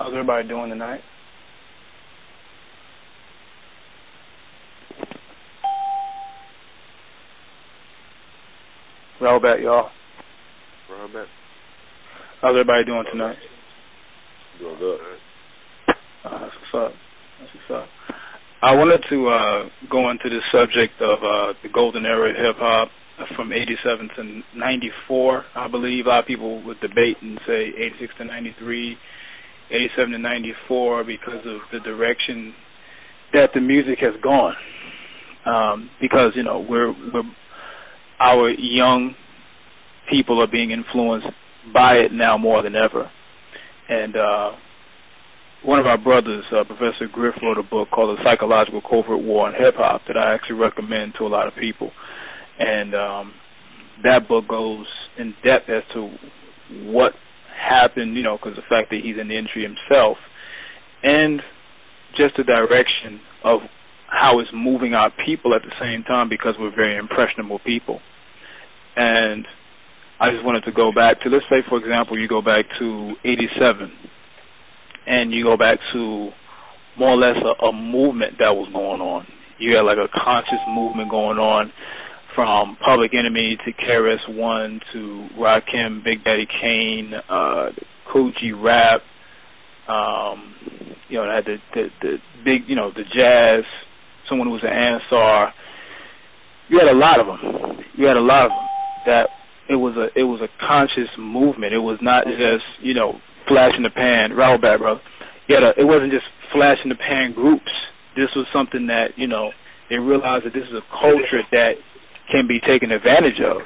How's everybody doing tonight? Wepwawet, y'all. Wepwawet. How's everybody doing tonight? Doing good. That's what's up. That's what's up. I wanted to go into the subject of the golden era of hip-hop from 87 to 94, I believe. A lot of people would debate and say 86 to 93, 87 to 94 because of the direction that the music has gone. Because, you know, our young people are being influenced by it now more than ever. And one of our brothers, Professor Griff, wrote a book called The Psychological Covert War on Hip-Hop that I actually recommend to a lot of people. And that book goes in depth as to what happened, you know, because the fact that he's in the industry himself, and just the direction of how it's moving our people at the same time, because we're very impressionable people. And I just wanted to go back to, let's say, for example, you go back to 87, and you go back to more or less a movement that was going on. You had like a conscious movement going on from Public Enemy to KRS-One to Rakim, Big Daddy Kane, Coogee Rap, you know, had the big, you know, the Jazz, someone who was an Ansar. You had a lot of them. That it was a conscious movement. It was not just, you know, flash in the pan. Roll back, bro. It wasn't just flash in the pan groups. This was something that, you know, they realized that this is a culture that can be taken advantage of,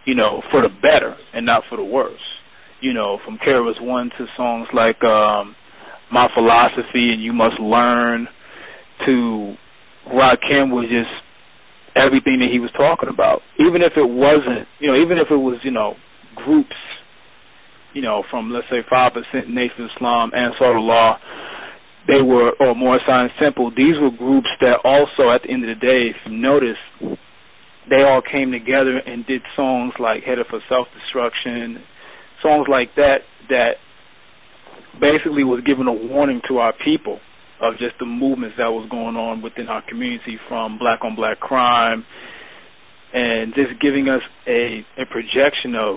you know, for the better and not for the worse. You know, from KRS-One to songs like My Philosophy and You Must Learn to Rakim was just everything that he was talking about. Even if it wasn't, you know, even if it was, you know, groups, you know, from, let's say, 5% Nation of Islam, Ansarullah, they were, or More Science Temple, these were groups that also, at the end of the day, if you notice, they all came together and did songs like Headed for Self-Destruction, songs like that, that basically was giving a warning to our people of just the movements that was going on within our community, from black-on-black crime, and just giving us a projection of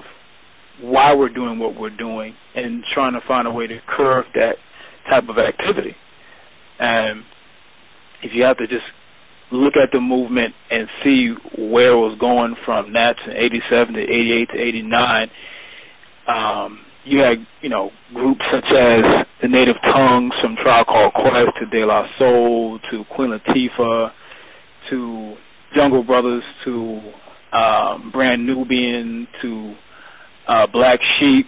why we're doing what we're doing and trying to find a way to curb that type of activity. And if you have to just look at the movement and see where it was going from that to 87 to 88 to 89, you had, you know, groups such as the Native Tongues, from Tribe Called Quest to De La Soul to Queen Latifah to Jungle Brothers to Brand Nubian to Black Sheep.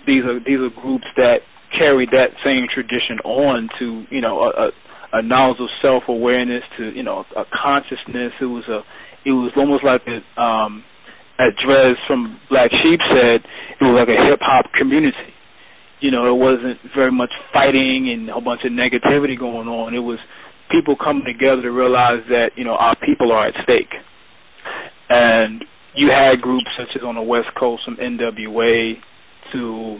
These are groups that carried that same tradition on to, you know, a knowledge of self-awareness, to, you know, a consciousness. It was almost like as Drez from Black Sheep said, it was like a hip-hop community. You know, it wasn't very much fighting and a whole bunch of negativity going on. It was people coming together to realize that, you know, our people are at stake. And you had groups such as on the West Coast, from NWA to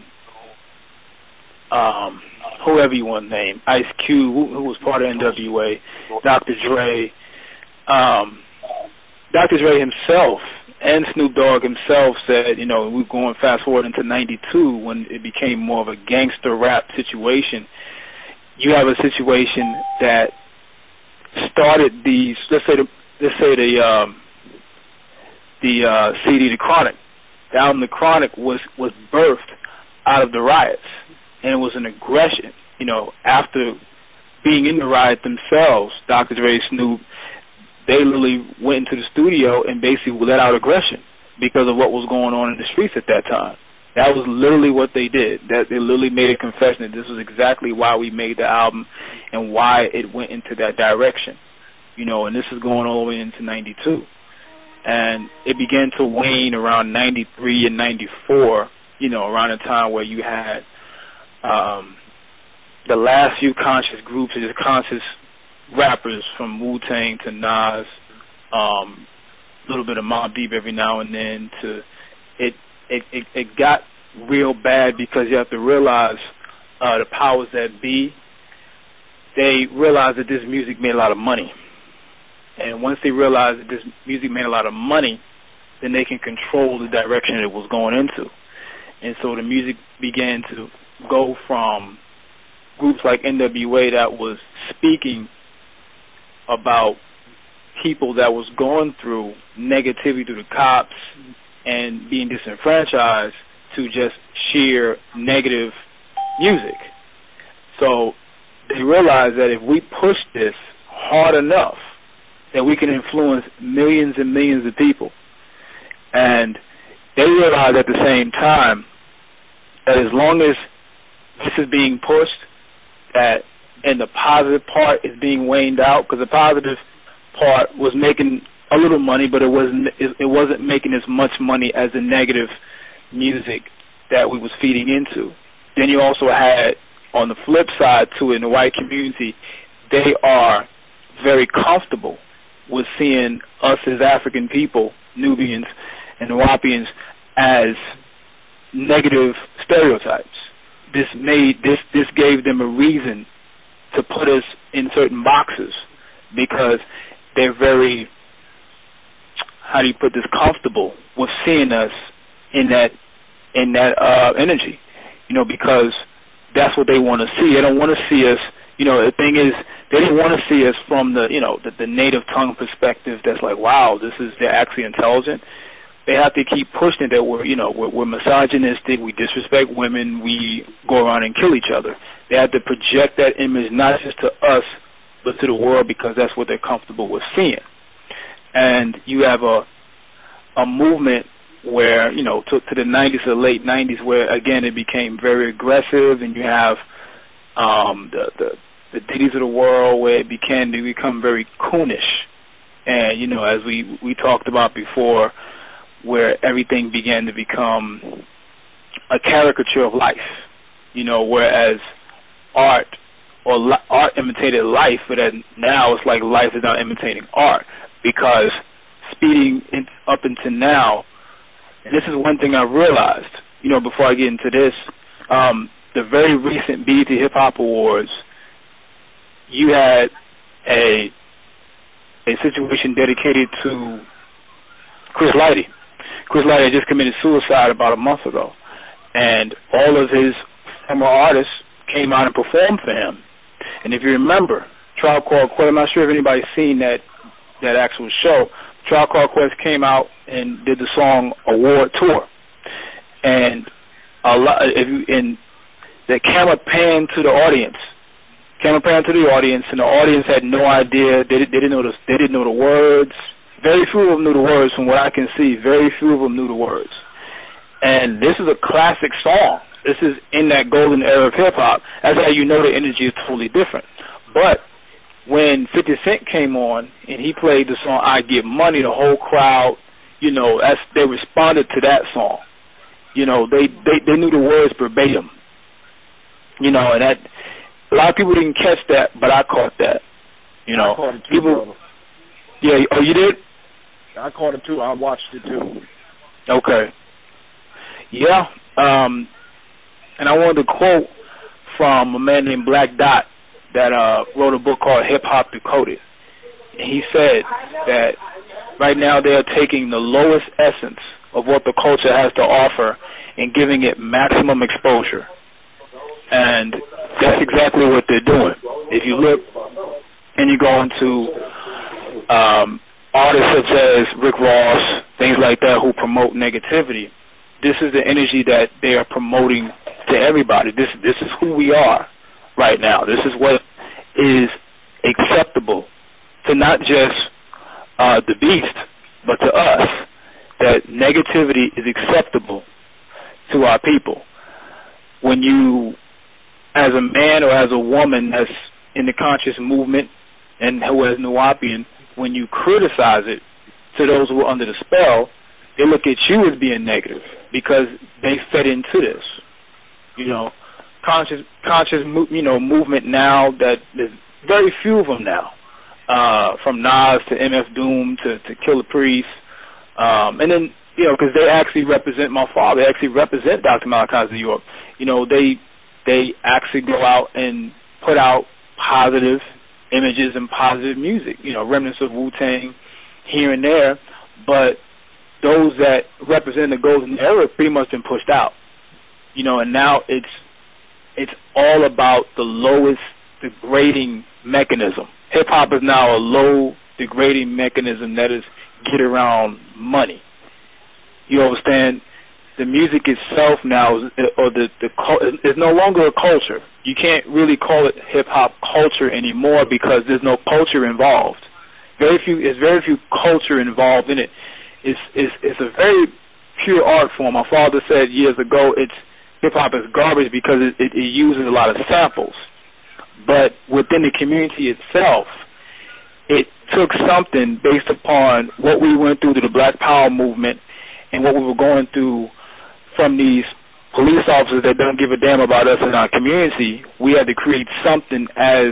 whoever you want to name, Ice Cube, who was part of NWA, Dr. Dre. Dr. Dre himself and Snoop Dogg himself said, you know, we're going fast forward into 92 when it became more of a gangster rap situation. You have a situation that started these, let's say the CD, The Chronic. The album The Chronic was birthed out of the riots, and it was an aggression. You know, after being in the riot themselves, Dr. Dre, Snoop, they literally went into the studio and basically let out aggression because of what was going on in the streets at that time. That was literally what they did. That they literally made a confession that this was exactly why we made the album and why it went into that direction. You know, and this is going all the way into 92. And it began to wane around 93 and 94, you know, around the time where you had the last few conscious groups, or just conscious rappers, from Wu-Tang to Nas, a little bit of Mobb Deep every now and then, to it got real bad, because you have to realize the powers that be, they realized that this music made a lot of money. And once they realized that this music made a lot of money, then they can control the direction it was going into. And so the music began to go from groups like NWA that was speaking about people that was going through negativity through the cops and being disenfranchised to just sheer negative music. So they realized that if we push this hard enough, that we can influence millions and millions of people. And they realized at the same time that as long as this is being pushed, that and the positive part is being waned out, because the positive part was making a little money, but it wasn't making as much money as the negative music that we was feeding into. Then you also had, on the flip side to it, in the white community, they are very comfortable with seeing us as African people, Nubians and Nuwaupians, as negative stereotypes. This gave them a reason to put us in certain boxes, because they're very, how do you put this, comfortable with seeing us in that energy, because that's what they want to see. They don't want to see us, the thing is, they didn't want to see us from the native tongue perspective that's like, wow, they're actually intelligent. They have to keep pushing it that we're misogynistic, we disrespect women, we go around and kill each other. They have to project that image not just to us, but to the world, because that's what they're comfortable with seeing. And you have a movement where, to the 90s or late 90s, where, again, it became very aggressive, and you have the Diddy's of the world, where it began to become very coonish. And, as we talked about before, where everything began to become a caricature of life, whereas art imitated life, but now it's like life is now imitating art, because speeding up into now, and this is one thing I realized, before I get into this, the very recent BET Hip Hop Awards, you had a situation dedicated to Chris Lighty. Chris Lighty had just committed suicide about a month ago, and all of his former artists came out and performed for him. And if you remember, Tribe Called Quest, I'm not sure if anybody's seen that actual show. Tribe Called Quest came out and did the song Award Tour, and the camera panned to the audience. And the audience had no idea. They didn't know the words. Very few of them knew the words, from what I can see. Very few of them knew the words. And this is a classic song. This is in that golden era of hip-hop. That's how you know the energy is totally different. But when 50 Cent came on and he played the song I Get Money, the whole crowd, they responded to that song. They knew the words verbatim. And that, a lot of people didn't catch that, but I caught that. I caught it too, brother. Yeah, oh, you did? I caught it too. I watched it too. Okay. Yeah. And I wanted to quote from a man named Black Dot that wrote a book called Hip Hop Decoded. And he said that right now they are taking the lowest essence of what the culture has to offer and giving it maximum exposure. And that's exactly what they're doing. If you look and you go into artists such as Rick Ross, things like that, who promote negativity, this is the energy that they are promoting to everybody. This is who we are right now. This is what is acceptable to not just the beast, but to us, that negativity is acceptable to our people. When you, as a man or as a woman that's in the conscious movement and who is Nuwaupian, when you criticize it to those who are under the spell, they look at you as being negative because they fed into this. Conscious movement now, that there's very few of them now, from Nas to MF Doom to Killer Priest, and then because they actually represent my father, they actually represent Dr. Malachi Z.York. They they actually go out and put out positive images and positive music, remnants of Wu-Tang here and there, but those that represent the golden era pretty much been pushed out, and now it's all about the lowest degrading mechanism. Hip-hop is now a low degrading mechanism that is get around money. You understand? The music itself now is no longer a culture. You can't really call it hip-hop culture anymore because there's no culture involved. There's very few culture involved in it. It's a very pure art form. My father said years ago, hip-hop is garbage because it uses a lot of samples. But within the community itself, it took something based upon what we went through the Black Power movement and what we were going through from these police officers that don't give a damn about us in our community. We had to create something as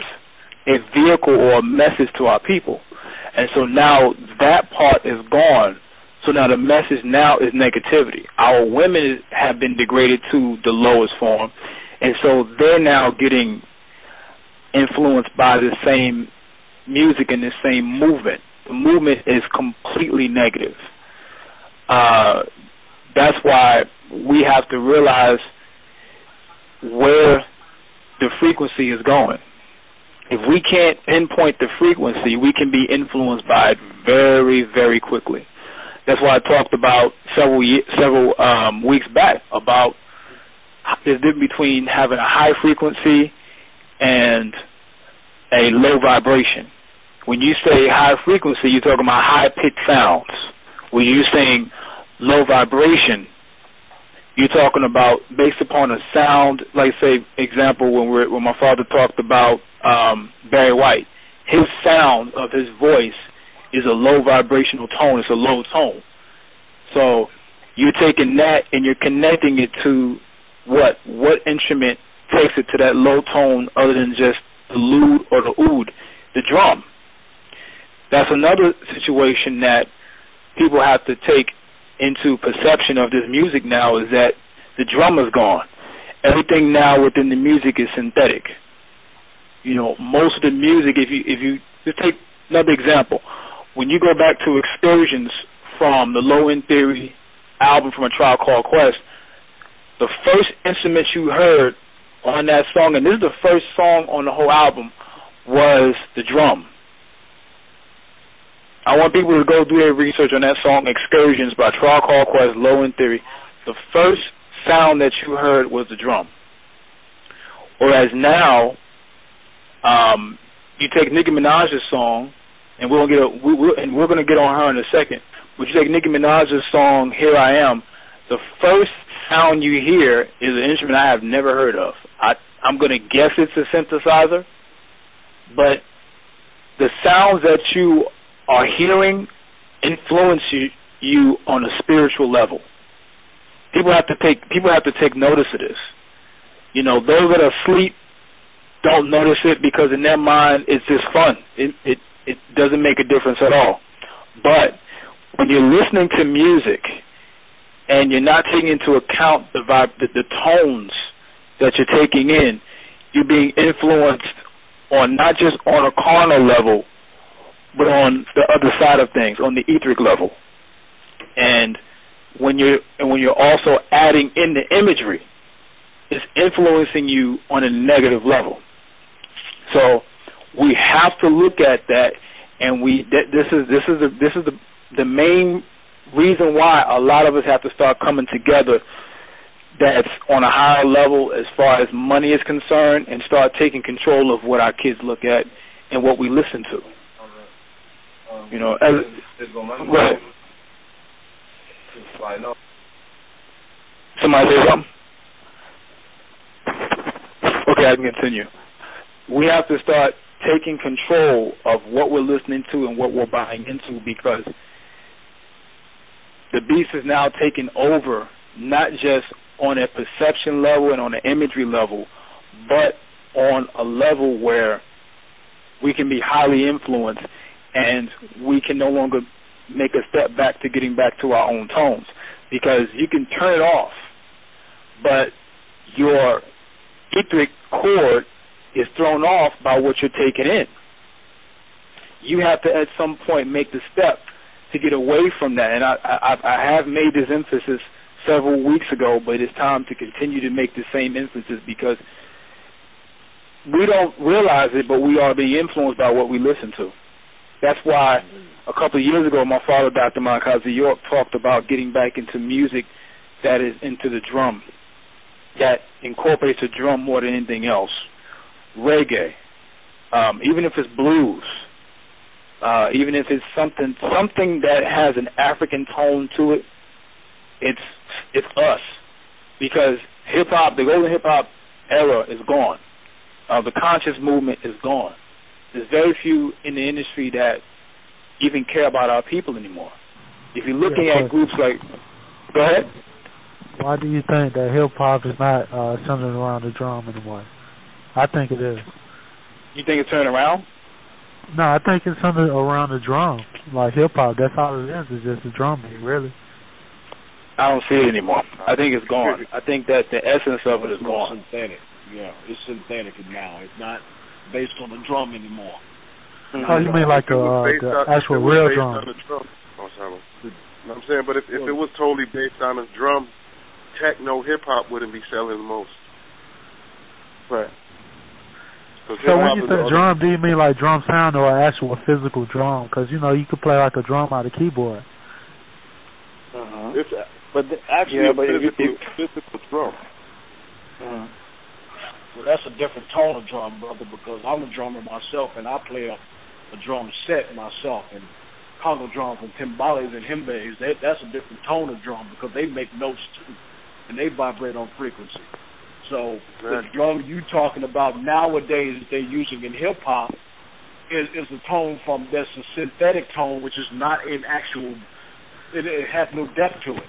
a vehicle or a message to our people. And so now that part is gone. So now the message now is negativity. Our women have been degraded to the lowest form, and so they're now getting influenced by the same music and the same movement. The movement is completely negative. That's why we have to realize where the frequency is going. If we can't pinpoint the frequency, we can be influenced by it very, very quickly. That's why I talked about several weeks back about the difference between having a high frequency and a low vibration. When you say high frequency, you're talking about high-pitched sounds. When you're saying low vibration, you're talking about based upon a sound, like say, example, when my father talked about Barry White, his sound of his voice is a low vibrational tone. It's a low tone. So you're taking that and you're connecting it to what instrument takes it to that low tone other than just the lute or the oud, the drum. That's another situation that people have to take into perception of this music now, is that the drum is gone. Everything now within the music is synthetic. Most of the music, if you just take another example, when you go back to Excursions from the Low End Theory album from A Tribe Called Quest, the first instrument you heard on that song, and this is the first song on the whole album, was the drum. I want people to go do their research on that song, Excursions by Tribe Called Quest, Low End Theory. The first sound that you heard was the drum. Whereas now, you take Nicki Minaj's song, and we're going to get on her in a second. But you take Nicki Minaj's song, Here I Am, the first sound you hear is an instrument I have never heard of. I'm going to guess it's a synthesizer, but the sounds that you are hearing influence you on a spiritual level. People have to take notice of this. Those that are asleep don't notice it because in their mind it's just fun. It doesn't make a difference at all. But when you're listening to music and you're not taking into account the tones that you're taking in, you're being influenced on not just on a carnal level, but on the other side of things, on the etheric level. And when you're also adding in the imagery, it's influencing you on a negative level. So we have to look at that, and this is the main reason why a lot of us have to start coming together. That's on a higher level as far as money is concerned, and start taking control of what our kids look at and what we listen to. Right. Somebody say something? Okay, I can continue. We have to start taking control of what we're listening to and what we're buying into, because the beast is now taking over, not just on a perception level and on an imagery level, but on a level where we can be highly influenced and we can no longer make a step back to getting back to our own tones, because you can turn it off, but your etheric chord is thrown off by what you're taking in. You have to at some point make the step to get away from that. And I have made this emphasis several weeks ago, but it's time to continue to make the same emphasis because we don't realize it, but we are being influenced by what we listen to. That's why a couple of years ago, my father, Dr.Malachi Z.York, talked about getting back into music that is into the drum, that incorporates the drum more than anything else. Reggae, even if it's blues, even if it's something that has an African tone to it, it's us. Because hip-hop, the golden hip-hop era is gone. The conscious movement is gone. There's very few in the industry that even care about our people anymore. If you're looking at groups like... Go ahead. Why do you think that hip-hop is not centered around the drum anymore? I think it is. You think it's turning around? No, I think it's centered around the drum. Like hip-hop, that's all it is. It's just a drum beat, really. I don't see it anymore. I think it's gone. I think that the essence of it is gone. Synthetic. Yeah, it's synthetic now. It's not based on the drum anymore. Oh, you mean like the actual real drum? You know what I'm saying? But if it was totally based on a drum, techno hip-hop wouldn't be selling the most. Right. So when you say drum, do you mean like drum sound or an actual physical drum? Because, you know, you could play like a drum out of keyboard. But actually, physical drum. Well, that's a different tone of drum, brother, because I'm a drummer myself, and I play a drum set myself, and Congo drums and timbales and hembes, that's a different tone of drum because they make notes too, and they vibrate on frequency. So the drum you talking about nowadays they're using in hip-hop is a tone that's a synthetic tone, which is not in actual, it has no depth to it.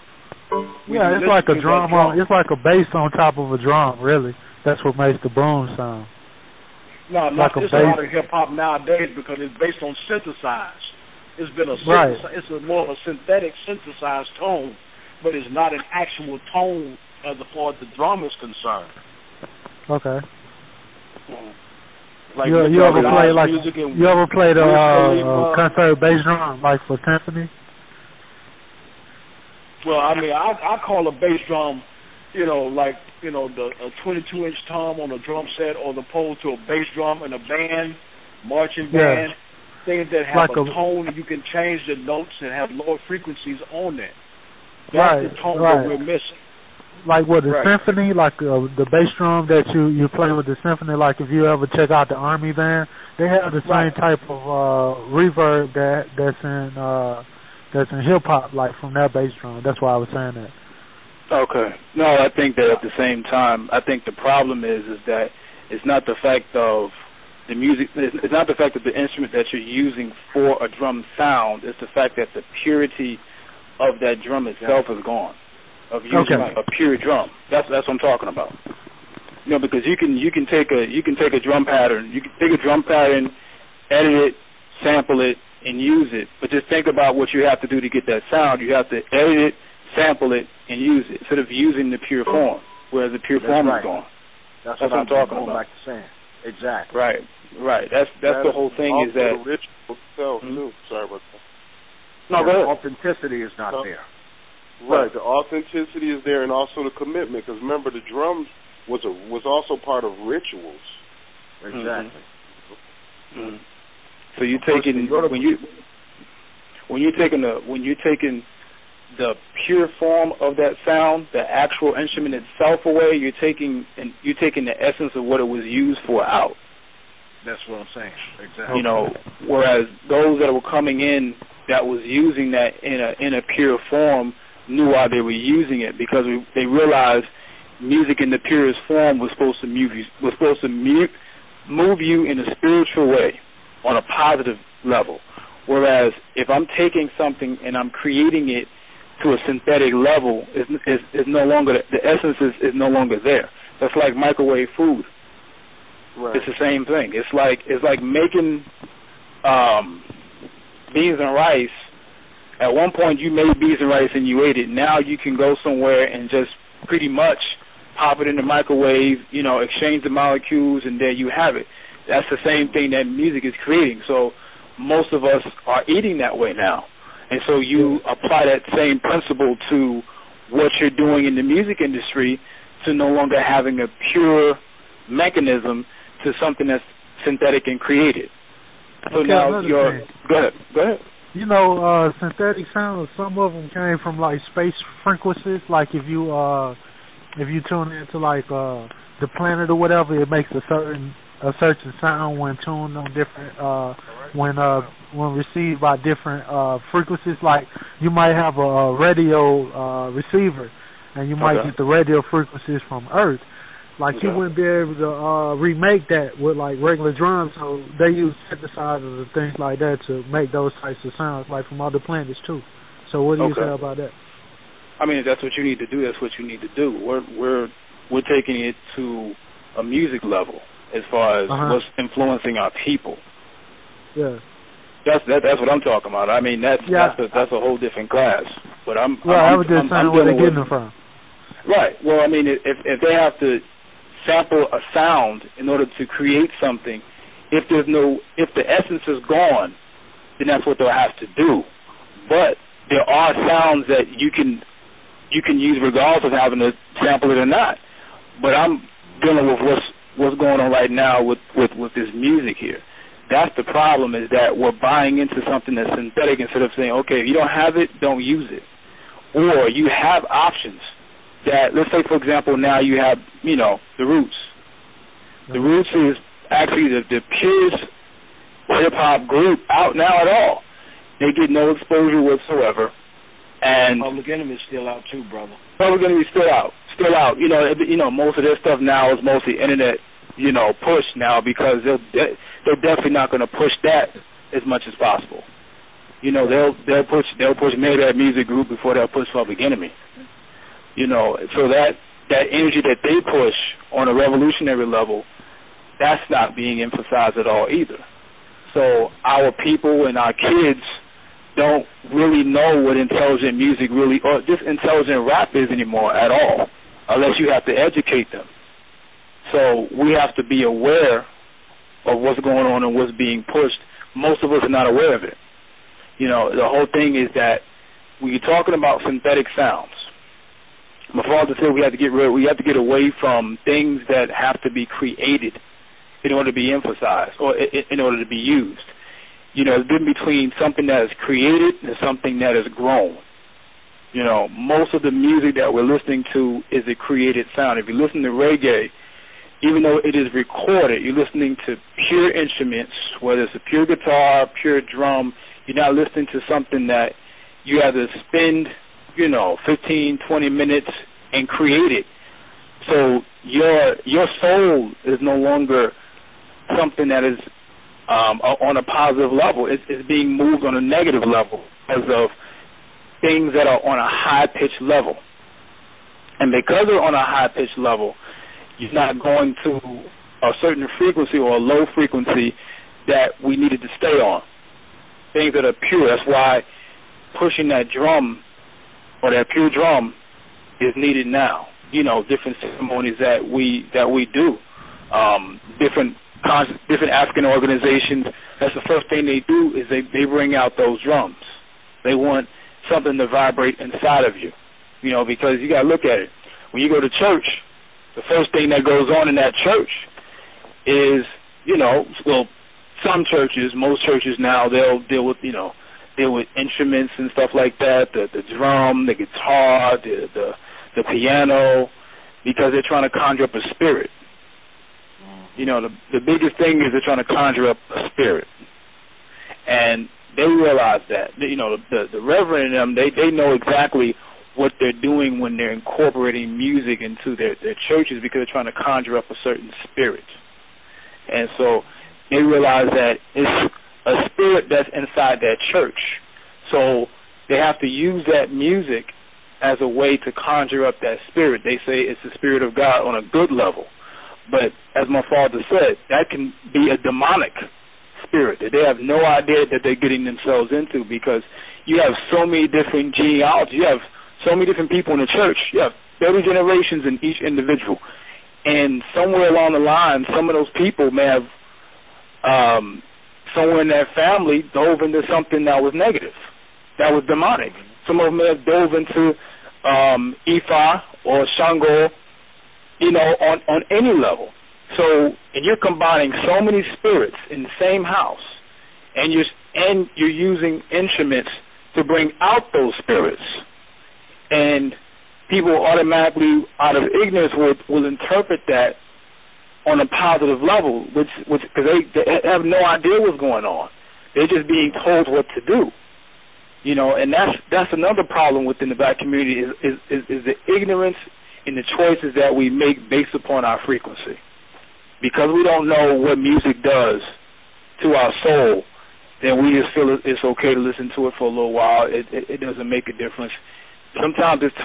Yeah, it's like a drum it's like a bass on top of a drum, really. That's what makes the boom sound. No, not this a lot of hip-hop nowadays because it's based on synthesized. It's been it's more of a synthetic synthesized tone, but it's not an actual tone as far as the drum is concerned. Okay. Like you ever play the concert bass drum like for symphony? Well, I mean, I call a bass drum, the 22-inch tom on a drum set, or the opposed to a bass drum in a band, marching band, things that have like a tone that you can change the notes and have lower frequencies on it. That's the tone that we're missing. Like with the symphony, like the bass drum that you play with the symphony, like if you ever check out the Army band, they have the same type of reverb that's in hip hop, like from that bass drum. That's why I was saying that. Okay. No, I think that at the same time, I think the problem is that it's not the fact of the music, it's not the fact that the instrument that you're using for a drum sound, it's the fact that the purity of that drum itself is gone. Of using a pure drum. That's what I'm talking about. Because you can take a drum pattern, edit it, sample it, and use it. But just think about what you have to do to get that sound. You have to edit it, sample it, and use it instead of using the pure form, whereas the pure form is gone. That's what I'm talking about. Back to saying. Exactly. Right. That's the whole thing. Is that the ritual itself too? Sorry about that. No, go ahead. Authenticity is not there. Right, the authenticity is there, and also the commitment. Because remember, the drums was also part of rituals. Exactly. Mm-hmm. So you're taking when you're taking the pure form of that sound, the actual instrument itself away, you're taking the essence of what it was used for out. That's what I'm saying. Exactly. Whereas those that were coming in that was using that in a pure form knew why they were using it, because they realized music in the purest form was supposed to move you in a spiritual way, on a positive level. Whereas if I'm taking something and I'm creating it to a synthetic level, is no longer, the essence is no longer there. That's like microwave food. Right. It's the same thing. It's like making beans and rice. At one point you made beans and rice and you ate it. Now you can go somewhere and just pretty much pop it in the microwave, exchange the molecules, and there you have it. That's the same thing that music is creating. So most of us are eating that way now. And so you apply that same principle to what you're doing in the music industry, to no longer having a pure mechanism to something that's synthetic and created. So now you're... Go ahead. Synthetic sounds, some of them came from like space frequencies. Like if you tune into like the planet or whatever, it makes a certain sound when tuned on different when received by different frequencies. Like you might have a radio receiver, and you might get the radio frequencies from Earth. Like you wouldn't be able to remake that with like regular drums, so they use synthesizers and things like that to make those types of sounds, like from other planets too. So what do you say about that? I mean, if that's what you need to do, that's what you need to do. We're taking it to a music level as far as what's influencing our people. Yeah. That's what I'm talking about. I mean, that's a whole different class. But I was just saying where they're getting them from. Right. Well, I mean, if they have to sample a sound in order to create something, if the essence is gone, then that's what they'll have to do. But there are sounds that you can use regardless of having to sample it or not. But I'm dealing with what's going on right now with this music here. That's the problem, is that we're buying into something that's synthetic instead of saying, okay, if you don't have it, don't use it. Or you have options that, let's say, for example, now you have, the Roots. The Roots is actually the purest hip-hop group out now at all. They get no exposure whatsoever. And Public Enemy's still out too, brother. Public Enemy's still out. Most of their stuff now is mostly internet, push now, because they're definitely not going to push that as much as possible. They'll push Maybach Music Group before they'll push Public Enemy. So that energy that they push on a revolutionary level, that's not being emphasized at all either. So our people and our kids don't really know what intelligent music really, or just intelligent rap is anymore at all, unless you have to educate them. So we have to be aware of what's going on and what's being pushed. Most of us are not aware of it. The whole thing is that when you're talking about synthetic sounds, my father said we have to get away from things that have to be created in order to be emphasized or in order to be used. The difference between something that is created and something that is grown. Most of the music that we're listening to is a created sound. If you listen to reggae, even though it is recorded, you're listening to pure instruments, whether it's a pure guitar, pure drum. You're not listening to something that you have to spend, 15, 20 minutes and create it. So your soul is no longer something that is on a positive level. It's being moved on a negative level because of things that are on a high-pitched level. And because they're on a high-pitched level, you're not going to a certain frequency or a low frequency that we needed to stay on. Things that are pure. That's why pushing that drum or that pure drum is needed now. Different ceremonies that we do. Different African organizations, that's the first thing they do is they bring out those drums. They want something to vibrate inside of you. Because you got to look at it. When you go to church, the first thing that goes on in that church is, some churches, most churches now, they'll deal with instruments and stuff like that, the drum, the guitar, the piano, because they're trying to conjure up a spirit. The biggest thing is they're trying to conjure up a spirit. And they realize that. The reverend in them, they know exactly what they're doing when they're incorporating music into their churches, because they're trying to conjure up a certain spirit. And so they realize that it's a spirit that's inside that church. So they have to use that music as a way to conjure up that spirit. They say it's the spirit of God on a good level. But as my father said, that can be a demonic spirit that they have no idea that they're getting themselves into, because you have so many different genealogies. You have so many different people in the church. You have 30 generations in each individual. And somewhere along the line, some of those people may have, somewhere in their family, dove into something that was negative, that was demonic. Some of them may have dove into Ifa or Shango, you know, on any level. So, and you're combining so many spirits in the same house, and you're using instruments to bring out those spirits, and people automatically, out of ignorance, will interpret that on a positive level, which because they have no idea what's going on. They're just being told what to do, you know. And that's another problem within the black community is the ignorance in the choices that we make based upon our frequency. Because we don't know what music does to our soul, then we just feel it's okay to listen to it for a little while. It doesn't make a difference. Sometimes it's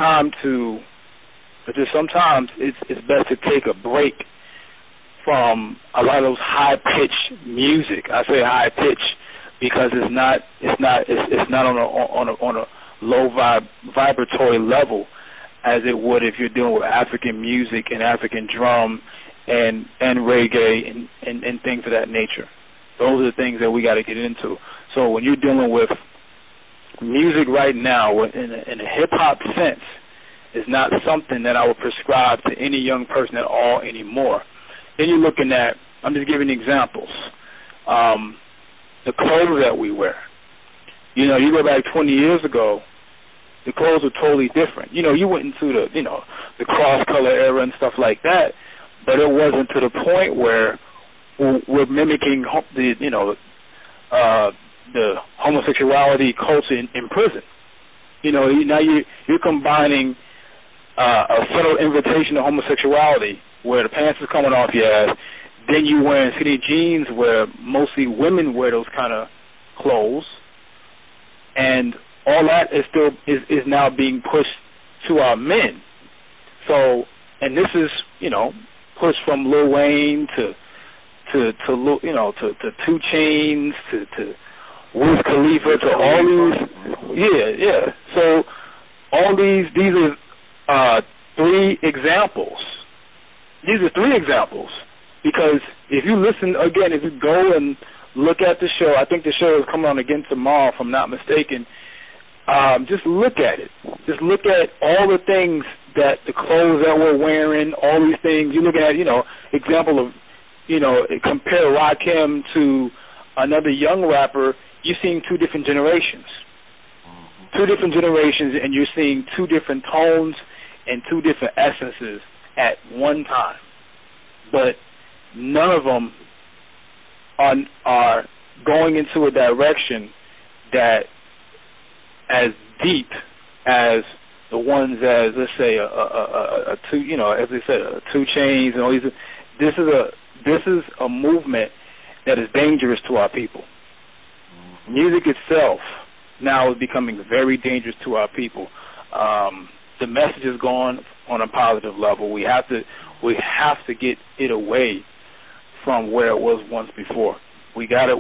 best to take a break from a lot of those high pitched music. I say high pitch because it's not on a low vibratory level as it would if you're dealing with African music and African drum and reggae and things of that nature. Those are the things that we got to get into. So when you're dealing with music right now in a hip-hop sense, is not something that I would prescribe to any young person at all anymore. Then you're looking at, I'm just giving examples, the clothes that we wear. You know, you go back 20 years ago, the clothes were totally different. You know, you went into the cross-color era and stuff like that, but it wasn't to the point where we're mimicking the homosexuality culture in prison. You know, now you're combining a subtle invitation to homosexuality where the pants is coming off your ass, then you wearing skinny jeans where mostly women wear those kind of clothes, and all that is now being pushed to our men. So, and this is, you know, pushed from Lil Wayne to 2 Chainz to Wiz Khalifa to all these, So all these are 3 examples. These are 3 examples because if you listen again, if you go and look at the show, I think the show is coming on again tomorrow, if I'm not mistaken. Just look at it. Just look at all the things that the clothes that we're wearing, all these things. You're looking at, example of, compare Rakim to another young rapper. You're seeing 2 different generations. 2 different generations, and you're seeing 2 different tones and 2 different essences at one time. But none of them are going into a direction that as deep as the ones as, let's say, a 2 Chainz and all these. This is a movement that is dangerous to our people. Music itself now is becoming very dangerous to our people. The message is gone on a positive level. We have to get it away from where it was once before. We got it.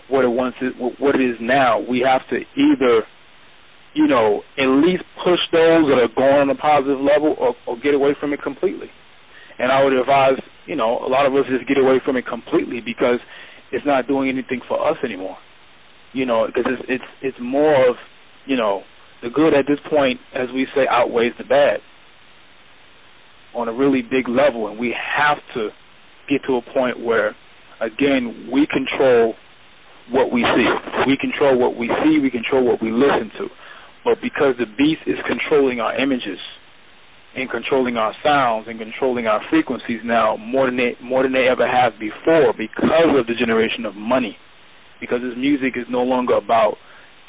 What it is now. We have to either, at least push those that are going on a positive level, or get away from it completely. And I would advise, a lot of us just get away from it completely because it's not doing anything for us anymore. Because it's more of, the good at this point, as we say, outweighs the bad on a really big level, and we have to get to a point where, again, we control what we see. We control what we see. We control what we listen to. But because the beast is controlling our images and controlling our sounds and controlling our frequencies now more than they ever have before, because of the generation of money. Because this music is no longer about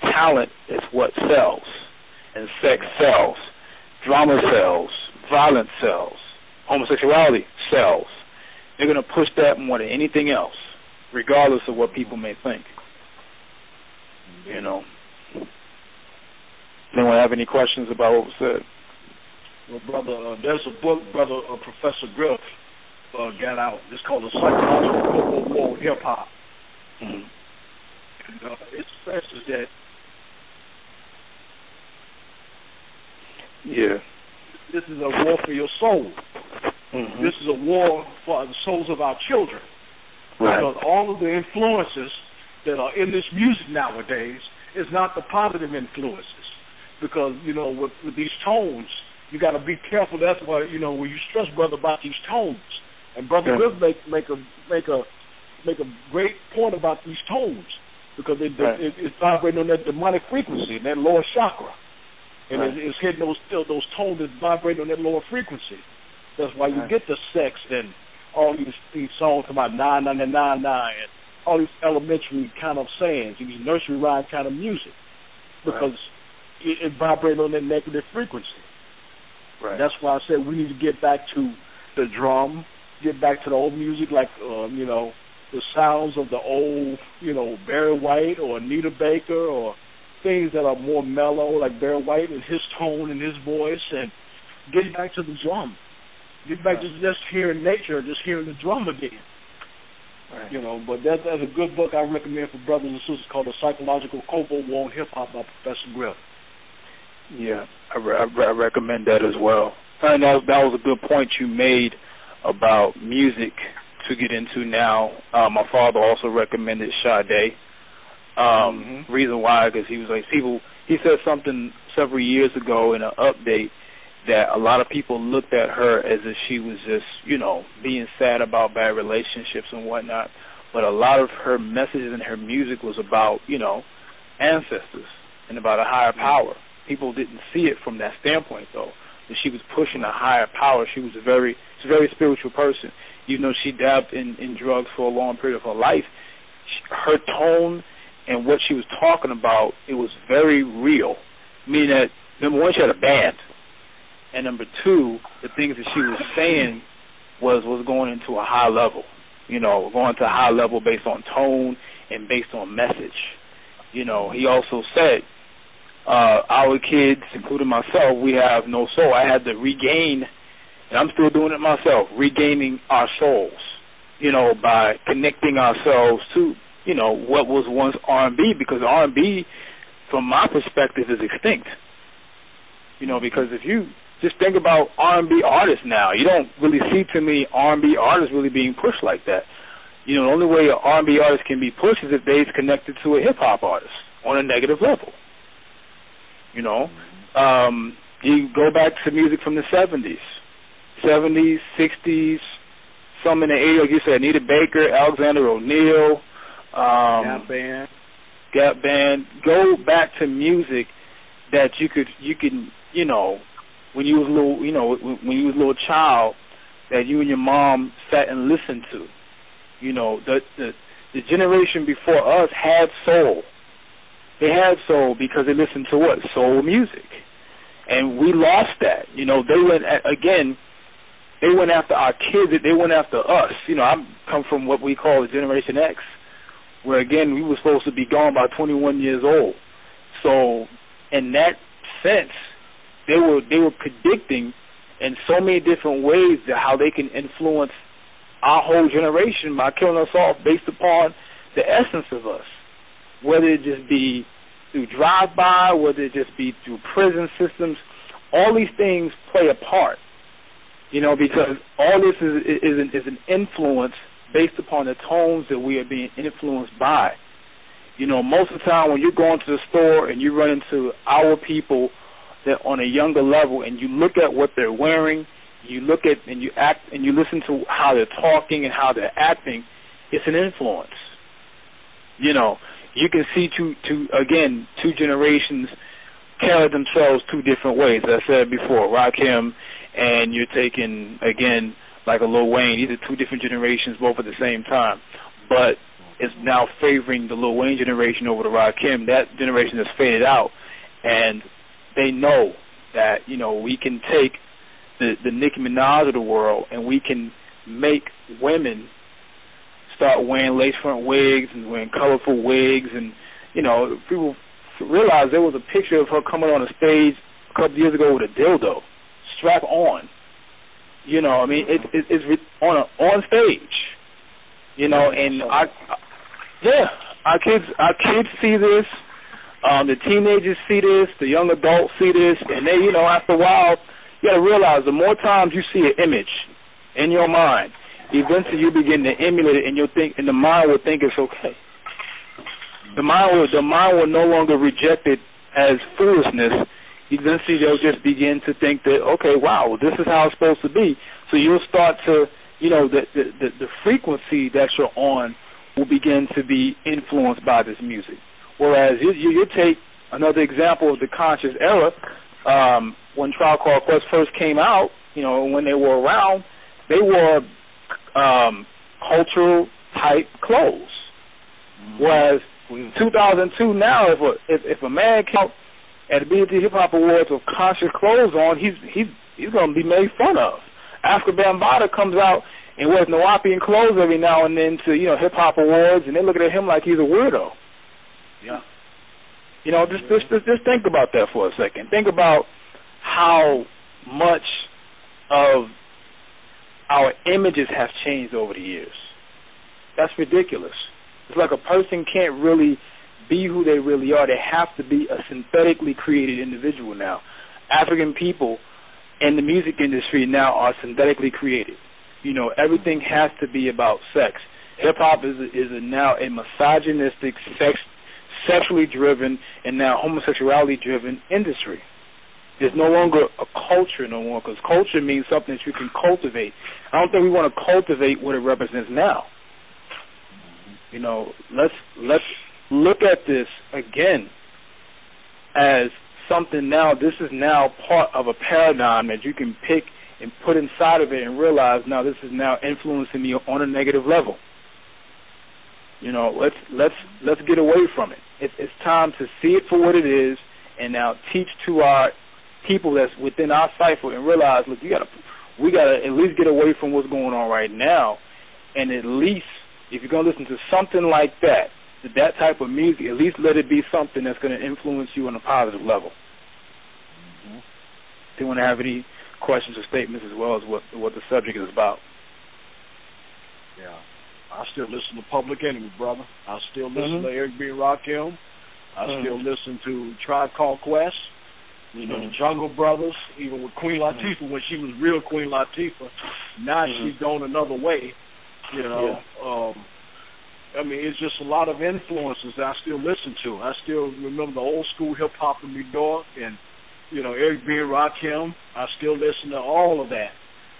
talent, it's what sells. And sex sells. Drama sells. Violence sells. Homosexuality sells. They're going to push that more than anything else, regardless of what people may think. Anyone have any questions about what was said? Well, brother, there's a book, brother, Professor Griff got out. It's called The Psychological War of Hip Hop. Mm-hmm. And it stresses that. Yeah. This is a war for your soul. Mm-hmm. This is a war for the souls of our children. Right. Because all of the influences that are in this music nowadays is not the positive influences. Because, you know, with these tones, you got to be careful. That's why, you know, when you stress, brother, about these tones, and Brother Griff make a great point about these tones, because it's vibrating on that demonic frequency, that lower chakra, and it's hitting those tones that vibrate on that lower frequency. That's why you get the sex and all these songs about 999 and all these elementary kind of sayings, these nursery rhyme kind of music, because it vibrates on that negative frequency. Right. That's why I said we need to get back to the drum, get back to the old music, like you know, the sounds of the old, you know, Barry White or Anita Baker, or things that are more mellow, like Barry White and his tone and his voice, and get back to the drum. Get back to just hearing nature, just hearing the drum again. Right. You know, but that's a good book I recommend for brothers and sisters, called The Psychological Covert War on Hip Hop by Professor Griff. Yeah, I recommend that as well. And that was a good point you made about music to get into now. My father also recommended Sade. Reason why, because he was like, he said something several years ago in an update that a lot of people looked at her as if she was just, you know, being sad about bad relationships and whatnot. But a lot of her messages and her music was about, you know, ancestors and about a higher power. People didn't see it from that standpoint, though. That she was pushing a higher power. She was a very spiritual person. Even though she dabbed in drugs for a long period of her life, her tone and what she was talking about, it was very real. Meaning that, number one, she had a band. And number two, the things that she was saying was going into a high level. You know, going to a high level based on tone and based on message. You know, he also said, our kids, including myself, we have no soul. I had to regain, and I'm still doing it myself, regaining our souls, you know, by connecting ourselves to, you know, what was once R&B, because R&B, from my perspective, is extinct. You know, because if you just think about R&B artists now, you don't really see too many R&B artists really being pushed like that. You know, the only way an R&B artist can be pushed is if they're connected to a hip-hop artist on a negative level. You know, you go back to music from the 70s, 60s, some in the 80s, like you said, Anita Baker, Alexander O'Neal, Gap Band. Go back to music that you can, you know, when you was little, you know, when you was a little child, that you and your mom sat and listened to. You know, the generation before us had soul. They had soul because they listened to what? Soul music. And we lost that. You know, they went after our kids, they went after us. You know, I come from what we call the Generation X, where, again, we were supposed to be gone by 21 years old. So, in that sense, they were predicting in so many different ways that how they can influence our whole generation by killing us off based upon the essence of us. Whether it just be through drive-by, whether it just be through prison systems, all these things play a part, you know, because all this is an influence based upon the tones that we are being influenced by. You know, most of the time when you're going to the store and you run into our people that on a younger level and you look at what they're wearing, you look at and you act and you listen to how they're talking and how they're acting, it's an influence. You know, you can see two generations carry themselves two different ways. As I said before, Rakim, and you're taking, again, like a Lil Wayne. These are two different generations, both at the same time. But it's now favoring the Lil Wayne generation over the Rakim. That generation has faded out, and they know that, you know, we can take the Nicki Minaj of the world and we can make women start wearing lace front wigs and wearing colorful wigs, and, you know, people realize there was a picture of her coming on a stage a couple of years ago with a dildo strap on. You know, I mean, it's on stage. You know, and our kids see this. The teenagers see this. The young adults see this, and they, you know, after a while, you got to realize the more times you see an image in your mind, eventually you begin to emulate it, and the mind will think it's okay. The mind will no longer reject it as foolishness. Eventually they'll just begin to think that, okay, wow, this is how it's supposed to be. So you'll start to, the frequency that you're on will begin to be influenced by this music. Whereas you take another example of the conscious era, when Tribe Called Quest first came out, when they were around, they wore cultural type clothes. Whereas 2002 now, if a man came out at the BET Hip Hop Awards with conscious clothes on, he's going to be made fun of. Africa Bambaataa comes out and wears Nuwaupuan clothes every now and then to Hip Hop Awards, and they look at him like he's a weirdo. Yeah. Just think about that for a second. Think about how much of our images have changed over the years. That's ridiculous. It's like a person can't really be who they really are. They have to be a synthetically created individual now. African people in the music industry now are synthetically created. Everything has to be about sex. Hip-hop is now a misogynistic, sexually driven, and now homosexuality-driven industry. There's no longer a culture no more, because culture means something that you can cultivate. I don't think we want to cultivate what it represents now. Let's look at this again as something now. This is now part of a paradigm that you can pick and put inside of it and realize now this is now influencing me on a negative level. Let's get away from it. It's time to see it for what it is, and now teach to our people that's within our cipher and realize, look, we gotta at least get away from what's going on right now, and at least if you're gonna listen to something like that type of music, at least let it be something that's gonna influence you on a positive level. Mm-hmm. Do you want to have any questions or statements as well as what the subject is about? Yeah. I still listen to Public Enemy, brother. I still listen to Eric B. Rakim. I still listen to Tribe Called Quest. The Jungle Brothers, even with Queen Latifah, when she was real Queen Latifah. Now she's going another way, it's just a lot of influences that I still listen to. I still remember the old school hip-hop in New York and, Eric B. Rakim. I still listen to all of that.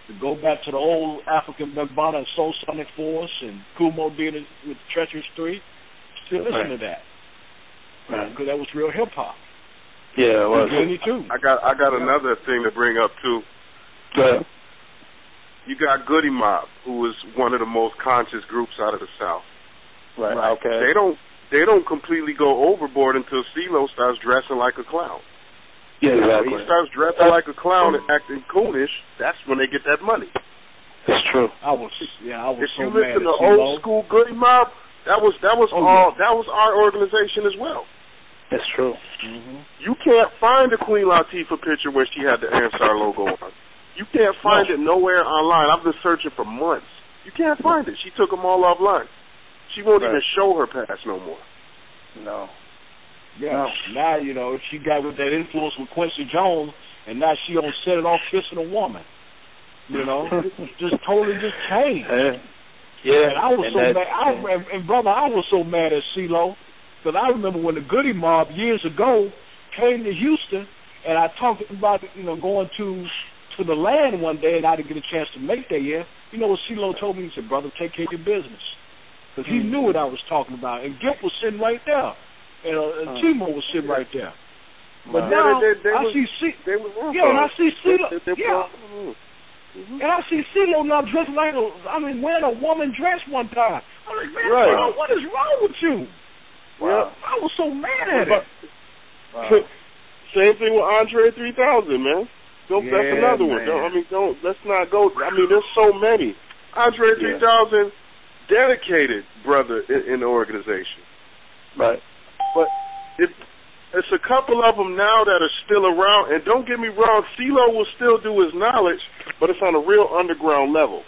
To go back to the old African Bambaataa and Soul Sonic Force and Kumo did it with Treacherous Street, still listen to that. Because that was real hip-hop. Yeah, it was. Me too. I got another thing to bring up too. Yeah. You got Goody Mob, who is one of the most conscious groups out of the South. Right. Okay. They don't completely go overboard until CeeLo starts dressing like a clown. Yeah, exactly. When he starts dressing like a clown and acting coolish, that's when they get that money. That's true. I was if so you mad listen to at old school Goody Mob, that was our organization as well. That's true. Mm-hmm. You can't find a Queen Latifah picture where she had the Ansar logo on. You can't find it nowhere online. I've been searching for months. You can't find it. She took them all offline. She won't even show her past no more. No. Yeah. Now, she got with that influence with Quincy Jones, and now she don't set it off kissing a woman. Just totally just changed. Yeah. And I was so mad. And brother, I was so mad at CeeLo. Because I remember when the Goody Mob years ago came to Houston, and I talked about going to the land one day, and I didn't get a chance to make that yet. You know what CeeLo told me? He said, "Brother, take care of your business," because he knew what I was talking about. And Gip was sitting right there, and Timo was sitting right there. But now I see CeeLo. And I see CeeLo now dressed like wearing a woman dress one time. I'm like, man, CeeLo, what is wrong with you? Wow. I was so mad at it. Wow. Same thing with Andre 3000, man. That's another one. Let's not go. There's so many. Andre 3000, dedicated brother in the organization. Right. But it's a couple of them now that are still around. And don't get me wrong, CeeLo will still do his knowledge, but it's on a real underground level.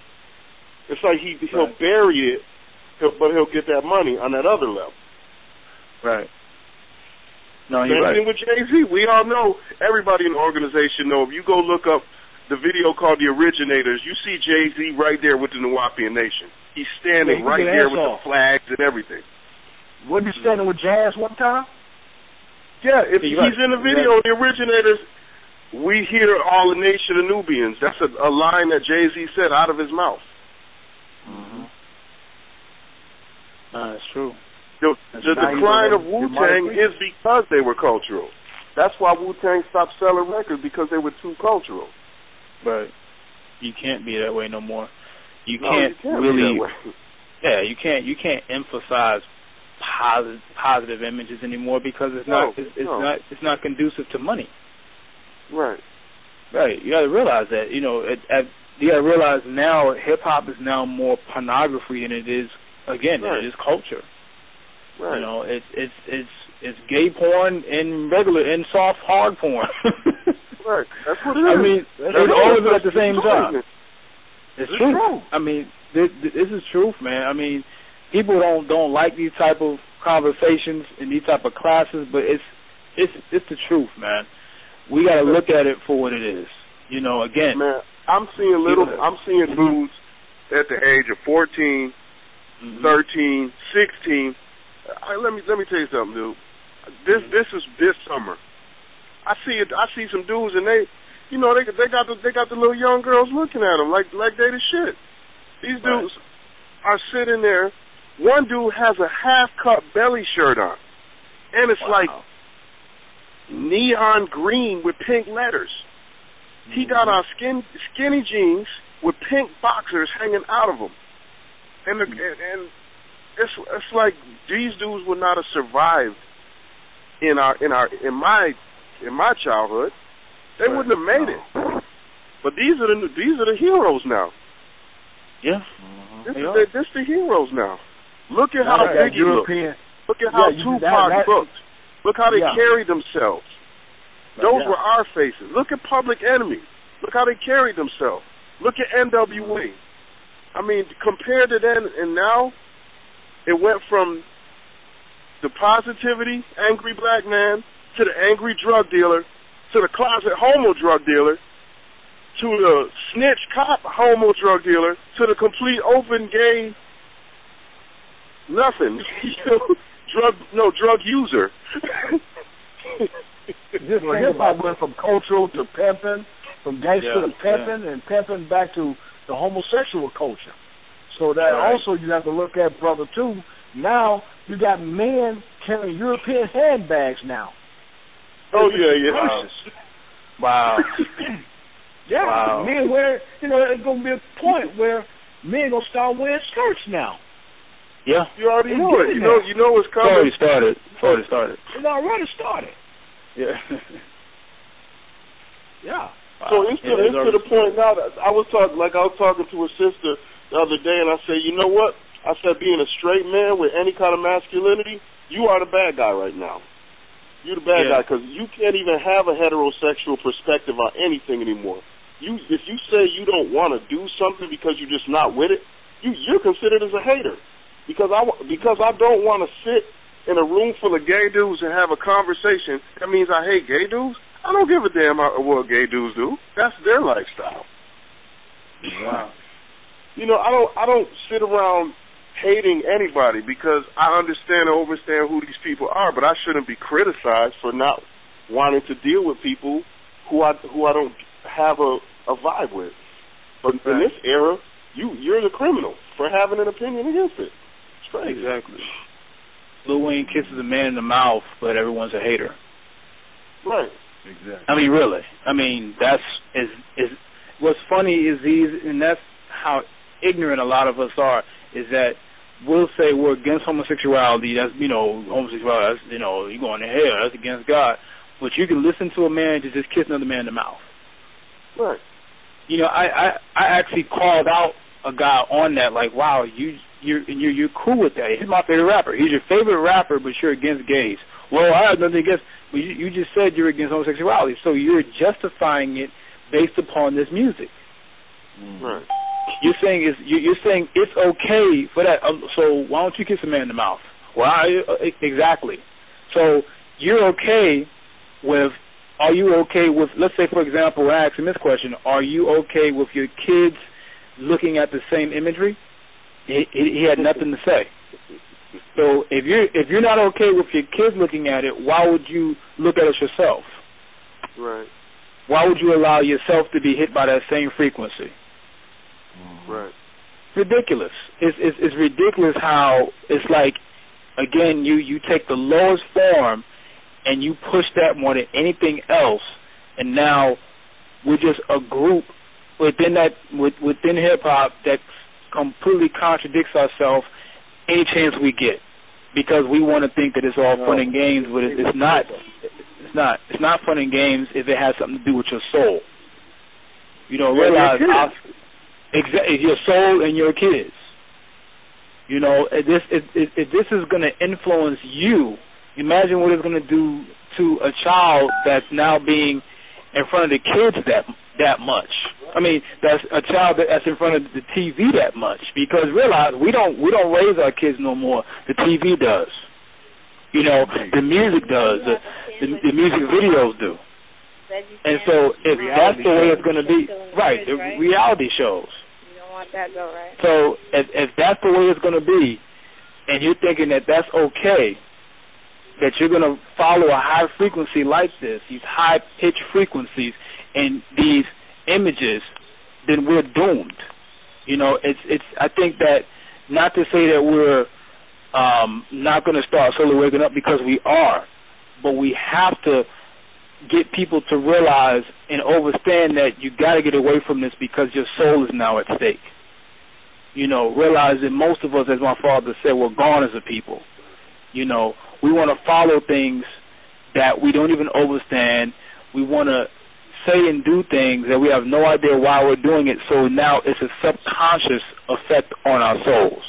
It's like he'll bury it, but he'll get that money on that other level. Right. No, you're right. Same thing with Jay-Z. We all know, everybody in the organization know, if you go look up the video called The Originators, you see Jay-Z right there with the Nuwaubian Nation. He's standing right there with the flags and everything. Wasn't he standing with Jazz one time? Yeah, if he's in the video, The Originators, we hear all the nation of Nubians. That's a line that Jay-Z said out of his mouth. Mm-hmm. That's true. The decline of Wu-Tang is because they were cultural. That's why Wu-Tang stopped selling records, because they were too cultural. But you can't be that way no more. You can't really. Yeah, you can't emphasize positive images anymore, because it's not conducive to money. Right. Right. You got to realize that. You know, you got to realize now hip hop is now more pornography than it is. Again, it is culture. Right. You know, it's gay porn and regular and soft hard porn. Right. That's what it is. I mean, it's all of it at the same time. It's true. I mean, this is truth, man. I mean, people don't like these type of conversations and these type of classes, but it's the truth, man. We got to look at it for what it is. You know, again. Man, I'm seeing dudes at the age of 14, 13, 16. Let me tell you something, dude. This is this summer. I see some dudes, and they got the little young girls looking at them like they the shit. These dudes are sitting there. One dude has a half-cut belly shirt on, and it's like neon green with pink letters. He got on skinny jeans with pink boxers hanging out of them, and it's like these dudes would not have survived in my childhood. They wouldn't have made it. But these are the heroes now. Yeah. This the heroes now. Look at how Biggie looked. Look at how Tupac looked. Look how they carried themselves. Those were our faces. Look at Public Enemy. Look how they carried themselves. Look at NWA. I mean, compared to then and now, it went from the positivity, angry black man, to the angry drug dealer, to the closet homo drug dealer, to the snitch cop homo drug dealer, to the complete open gay nothing. Drug user. Hip hop went from cultural to pimping, from gangster to pimping, and pimping back to the homosexual culture. So that also you have to look at, brother, too. Now you got men carrying European handbags now. Oh yeah. Wow. Yeah. Wow. Men wear. It's gonna be a point where men gonna start wearing skirts now. Yeah. You already know it. You know what's coming. It's already started. It's already started. Yeah. Yeah. So it's to the point now that I was talking to a sister the other day, and I said, you know what? I said, being a straight man with any kind of masculinity, you are the bad guy right now. You're the bad guy, because you can't even have a heterosexual perspective on anything anymore. If you say you don't want to do something because you're just not with it, you're considered as a hater. Because I don't want to sit in a room full of gay dudes and have a conversation, that means I hate gay dudes? I don't give a damn what gay dudes do. That's their lifestyle. Wow. I don't sit around hating anybody, because I understand and overstand who these people are, but I shouldn't be criticized for not wanting to deal with people who I don't have a vibe with. But in this era, you're the criminal for having an opinion against it. It's crazy. Exactly. Lil Wayne kisses a man in the mouth, but everyone's a hater. Right. Exactly. I mean, really. I mean, that's what's funny is and that's how ignorant a lot of us are, is that we'll say we're against homosexuality. That's, homosexuality, that's, you're going to hell. That's against God. But you can listen to a man just kiss another man in the mouth. Right. I actually called out a guy on that, like, wow, you're cool with that. He's my favorite rapper. He's your favorite rapper, but you're against gays. Well, I have nothing against, but you just said you're against homosexuality, so you're justifying it based upon this music. Right. You're saying it's okay for that. So why don't you kiss a man in the mouth? Well, exactly. So you're okay with are you okay with, let's say, for example, I asked him this question, are you okay with your kids looking at the same imagery? He had nothing to say. So if you're not okay with your kids looking at it, why would you look at it yourself? Right. Why would you allow yourself to be hit by that same frequency? Right. It's ridiculous. It's ridiculous how it's like, again, you take the lowest form and you push that more than anything else, and now we're just a group within hip hop that completely contradicts ourselves any chance we get, because we want to think that it's all fun and games, but it's not. It's not. It's not fun and games if it has something to do with your soul. You know, realize your soul and your kids. You know, if this is going to influence you, imagine what it's going to do to a child that's now being in front of the kids that much. I mean, that's a child that's in front of the TV that much. Because realize we don't raise our kids no more. The TV does. You know, the music does. The music videos do. And so if that's the way it's going to be, right? The reality shows. You don't want that though, right? So if that's the way it's going to be, and you're thinking that that's okay, that you're going to follow a high frequency like this, these high pitched frequencies and these images, then we're doomed. You know, it's. I think that, not to say that we're not going to start slowly waking up, because we are, but we have to get people to realize and understand that you got to get away from this, because your soul is now at stake. You know, realize that most of us, as my father said, we're gone as a people. You know, we want to follow things that we don't even understand. We want to say and do things that we have no idea why we're doing it. So now it's a subconscious effect on our souls.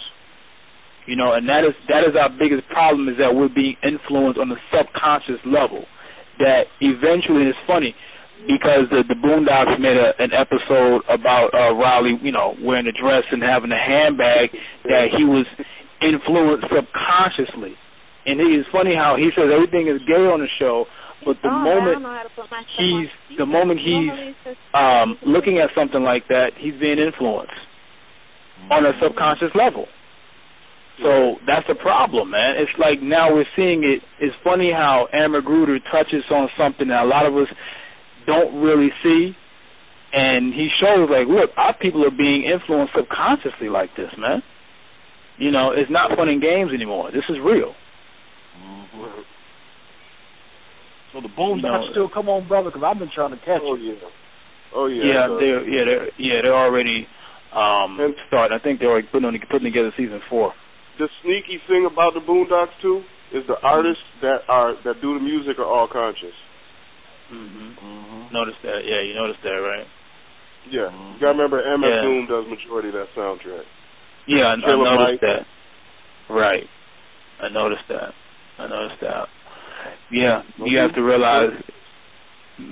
You know, and that is our biggest problem, is that we're being influenced on the subconscious level. That eventually, and it's funny, because the Boondocks made an episode about Riley, you know, wearing a dress and having a handbag, that he was influenced subconsciously. And it's funny how he says everything is gay on the show, but the moment he's looking at something like that, he's being influenced on a subconscious level. So that's the problem, man. It's like now we're seeing it. It's funny how Magruder touches on something that a lot of us don't really see, and he shows, like, look, our people are being influenced subconsciously like this, man. You know, it's not fun and games anymore. This is real. Mm-hmm. So the Boondocks still come on, brother, because I've been trying to catch it. They're already starting. I think they're already putting together season 4. The sneaky thing about the Boondocks too is the artists that do the music are all conscious. Notice that? Yeah, you noticed that, right? Yeah, you gotta remember MF Doom does majority of that soundtrack. Yeah, I noticed that. Right, I noticed that. Yeah, you have to realize.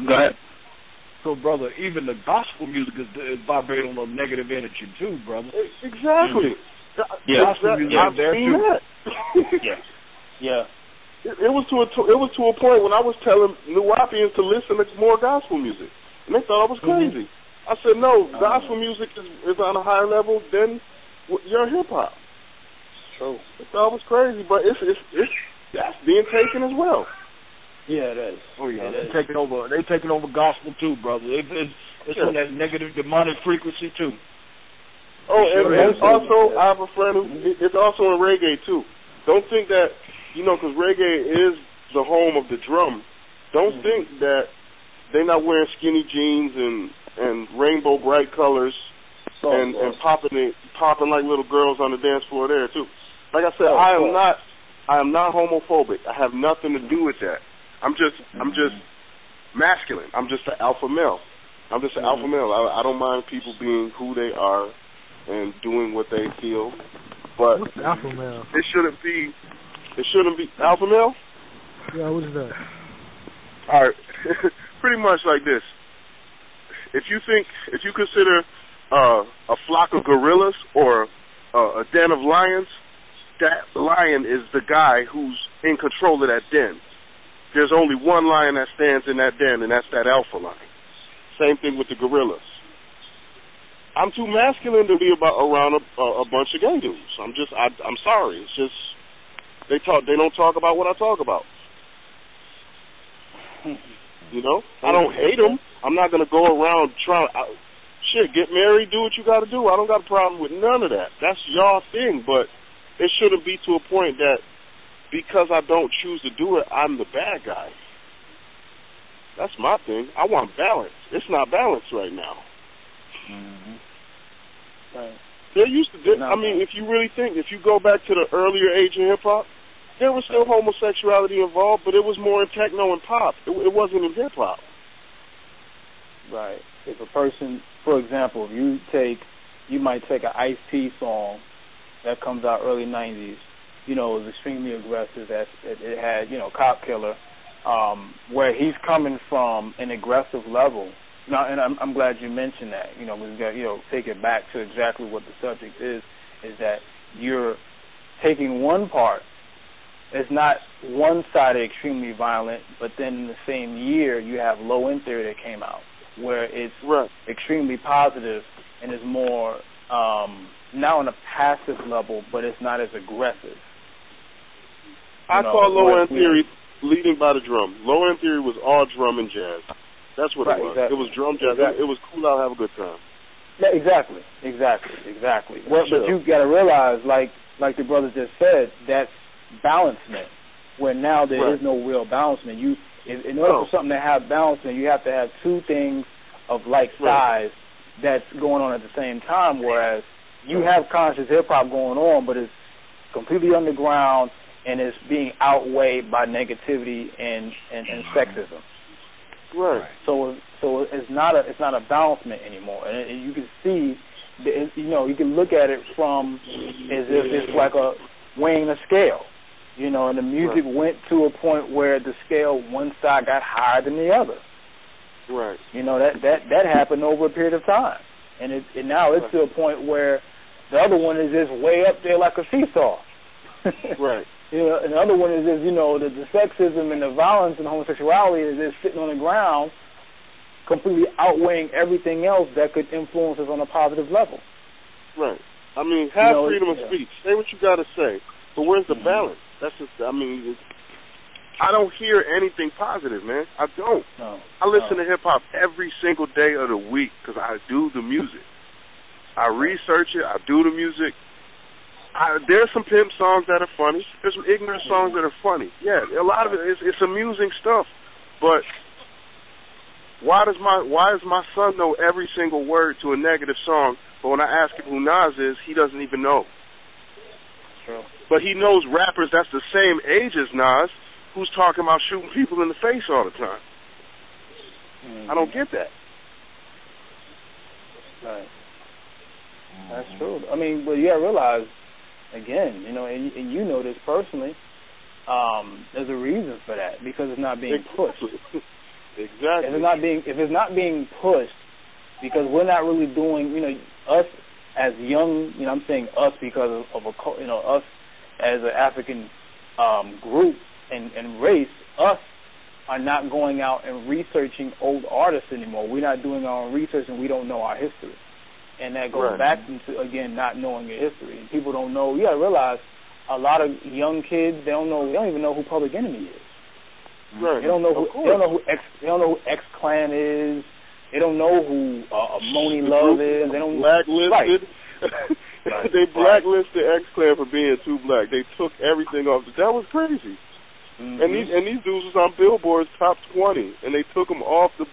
Go ahead. So, brother, even the gospel music is vibrating on a negative energy too, brother. Exactly. Yeah, I've seen that. Yeah. It was to a point when I was telling Nuwaupians to listen to more gospel music, and they thought I was crazy. I said, no, gospel music is on a higher level than your hip hop. True. They thought I was crazy, but it's that's being taken as well. Yeah, it is. Oh yeah, they're taking over. They're taking over gospel too, brother. It's on that negative demonic frequency too. Oh, and also I have a friend who it's also in reggae too. Don't think that, you know, because reggae is the home of the drum. Don't think that they're not wearing skinny jeans and rainbow bright colors and popping like little girls on the dance floor there too. Like I said, I am not homophobic. I have nothing to do with that. I'm just masculine. I'm just an alpha male. I'm just an alpha male. I don't mind people being who they are and doing what they feel. But what's alpha male? It shouldn't be alpha male? Yeah, what is that? All right. Pretty much like this. If you consider a flock of gorillas or a den of lions, that lion is the guy who's in control of that den. there's only one lion that stands in that den, and that's that alpha lion. Same thing with the gorillas. I'm too masculine to be around a bunch of gay dudes. I'm sorry. It's just they don't talk about what I talk about. You know, I don't hate them. I'm not gonna go around trying. Get married, do what you got to do. I don't got a problem with none of that. That's y'all thing, but it shouldn't be to a point that because I don't choose to do it, I'm the bad guy. That's my thing. I want balance. It's not balanced right now. Mm-hmm. Right. There used to. I mean, if you really think, if you go back to the earlier age of hip hop, there was still homosexuality involved, but it was more in techno and pop. It wasn't in hip hop. Right. If a person, for example, you might take an Ice-T song that comes out early '90s. You know, it was extremely aggressive. It had, you know, Cop Killer, where he's coming from an aggressive level. Now, and I'm glad you mentioned that. You know, we've got, you know, take it back to exactly what the subject is that you're taking one part. It's not one-sided, extremely violent, but then in the same year you have Low End Theory that came out, where it's extremely positive and is more now on a passive level, but it's not as aggressive. I call Low End Theory leading by the drum. Low End Theory was all drum and jazz. That's what it was. Exactly. It was drum jazz. Exactly. It was cool out, have a good time. Yeah, exactly. Well, sure. But you got to realize, like the brother just said, that's balancement. Where now there is no real balancement. In order for something to have balancement, you have to have two things of like size that's going on at the same time. Whereas you have conscious hip hop going on, but it's completely underground and it's being outweighed by negativity and sexism. Right. So it's not a balancement anymore, and you can see, you know, you can look at it from as if it's like a weighing a scale, you know, and the music went to a point where the scale one side got higher than the other. Right. You know, that happened over a period of time, and now it's to a point where the other one is just way up there like a seesaw. Right. You know, and the other one is just, you know, the sexism and the violence and homosexuality is just sitting on the ground, completely outweighing everything else that could influence us on a positive level. Right. I mean, have freedom of speech. Say what you got to say. But where's the balance? That's just, I mean, I don't hear anything positive, man. I don't. No. I listen to hip-hop every single day of the week because I do the music. I research it. I do the music. There's some pimp songs that are funny. There's some ignorant songs that are funny. Yeah, a lot of it it's amusing stuff. But why does my son know every single word to a negative song? But when I ask him who Nas is, he doesn't even know. True. But he knows rappers that's the same age as Nas, who's talking about shooting people in the face all the time. I don't get that. Right. That's true. I mean, but you gotta realize, again, you know, and you know this personally, there's a reason for that, because it's not being pushed. Exactly. If it's not being pushed, because we're not really doing, you know, us as young, you know, I'm saying us because of a, you know, us as an African group and race, us are not going out and researching old artists anymore. We're not doing our own research, and we don't know our history. And that goes back into, again, not knowing your history. And people don't know. You got to realize, a lot of young kids, they don't even know who Public Enemy is. Right. They don't know who X-Clan is. They don't know who Moni Love is. They don't blacklisted. Right. They blacklisted X-Clan for being too black. They took everything off. That was crazy. Mm-hmm. And these dudes was on Billboard's top 20, and they took them off the.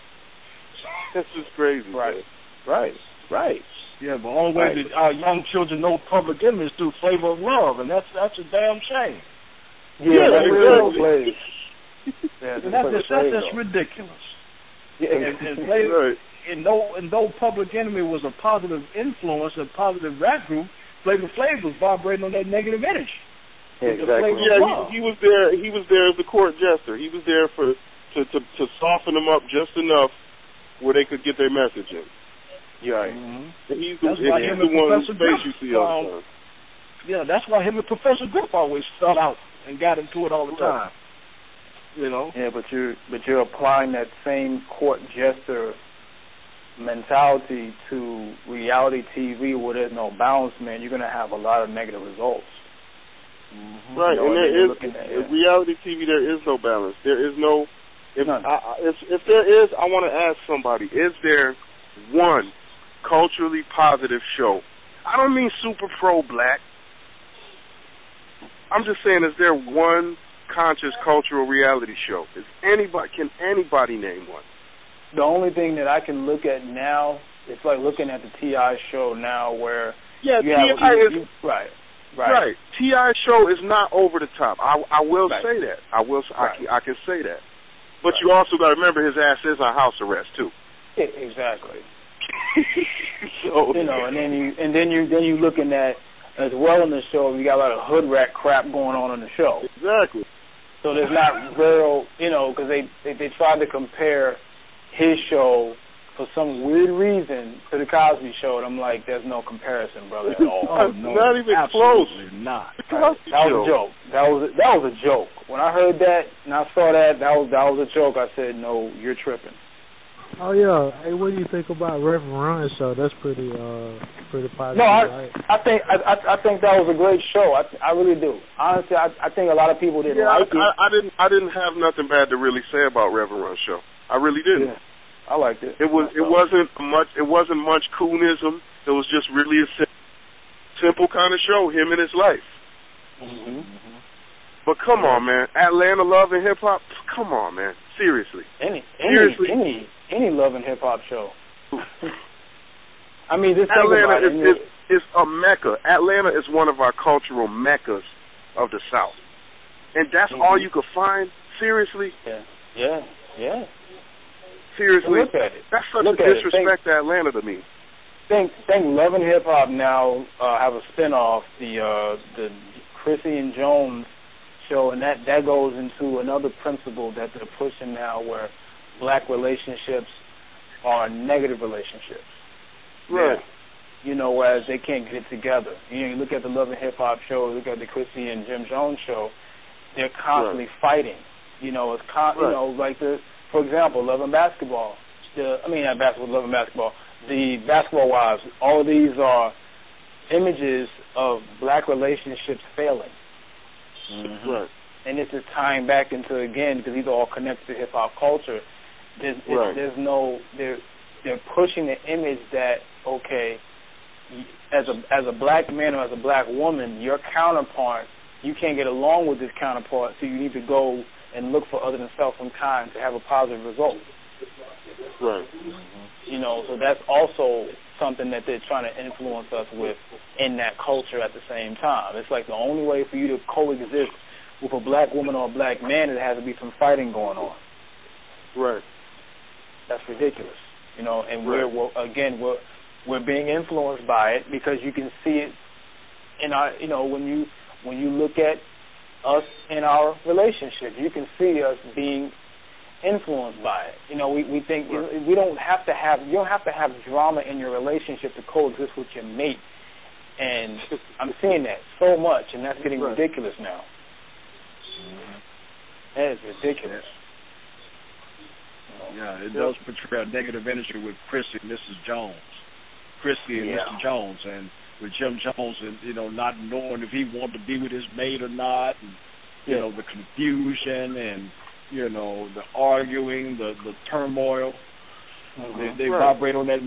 That's just crazy. Right. Man. Right. Yeah, but the only way that our young children know Public Enemy is through Flavor of Love, and that's a damn shame. Yeah, exactly. And that's just ridiculous. Yeah, and Flavor, and though Public Enemy was a positive influence, a positive rap group, Flavor Flav was vibrating on that negative energy. Yeah, exactly. Yeah, he was there. He was there as the court jester. He was there to soften them up just enough where they could get their message in. Yeah. Mm-hmm. He's the one whose face you see all the time. Yeah, that's why him and Professor Grip always fell out and got into it all the time. You know. Yeah, but you're applying that same court jester mentality to reality TV where there's no balance, man. You're gonna have a lot of negative results. Mm-hmm. Right, you know, and there is reality TV. There is no balance. There is no. If there is, I want to ask somebody: is there one culturally positive show? I don't mean super pro black. I'm just saying, is there one conscious cultural reality show? Can anybody name one? The only thing that I can look at now, it's like looking at the T.I. show now, where right. T.I. show is not over the top. I will right. say that. Right. I can say that. But you also got to remember his ass is on house arrest too. Yeah, exactly. So, you know, and then you looking at as well in the show. You got a lot of hood rat crap going on in the show. Exactly. So there's not real, you know, because they tried to compare his show for some weird reason to the Cosby Show, and I'm like, there's no comparison, brother, at all. Oh, no, not even close. Not. Right. That was a joke. That was a joke. When I heard that and I saw that was a joke. I said, no, you're tripping. Oh yeah. Hey, what do you think about Reverend Ron's show? That's pretty positive. No, right? I think that was a great show. I really do. Honestly, I think a lot of people didn't like it. I didn't have nothing bad to really say about Reverend Ron's show. I really didn't. Yeah. I liked it. It wasn't much coonism. It was just really a simple kind of show, him and his life. Mm-hmm. But come on, man, Atlanta Love and Hip Hop. Come on, man, seriously. Any love and hip hop show. I mean, this Atlanta is a mecca. Atlanta is one of our cultural meccas of the South, and that's all you could find. Seriously. Yeah. Seriously, look at it. That's such a disrespect to Atlanta to me. Think Love and Hip Hop now have a spinoff, the Chrissy and Jones show, and that goes into another principle that they're pushing now, where black relationships are negative relationships. Right. You know, whereas they can't get it together. You know, you look at the Love and Hip Hop show, look at the Chrissy and Jim Jones show, they're constantly fighting. You know, it's you know, like for example, Love and Basketball. Not basketball, Love and Basketball. The Basketball Wives. All of these are images of black relationships failing. Mm-hmm. Right. And this is tying back into, again, because these are all connected to hip hop culture. They're pushing the image that, okay, as a black man or as a black woman, your counterpart, you can't get along with this counterpart, so you need to go and look for other than self and kind to have a positive result. Right. You know, so that's also something that they're trying to influence us with in that culture at the same time. It's like the only way for you to coexist with a black woman or a black man, it has to be some fighting going on. Right. That's ridiculous. You know, and we're being influenced by it because you can see it in our, you know, when you look at us in our relationship, you can see us being influenced by it. You know, we think you don't have to have drama in your relationship to coexist with your mate. And I'm seeing that so much, and that's getting ridiculous now. That is ridiculous. Yeah, it does portray a negative energy with Chrissy and Mrs. Jones. Chrissy and Mr. Jones, and with Jim Jones, and, you know, not knowing if he wanted to be with his mate or not, and, you know, the confusion and, you know, the arguing, the turmoil. They vibrate on that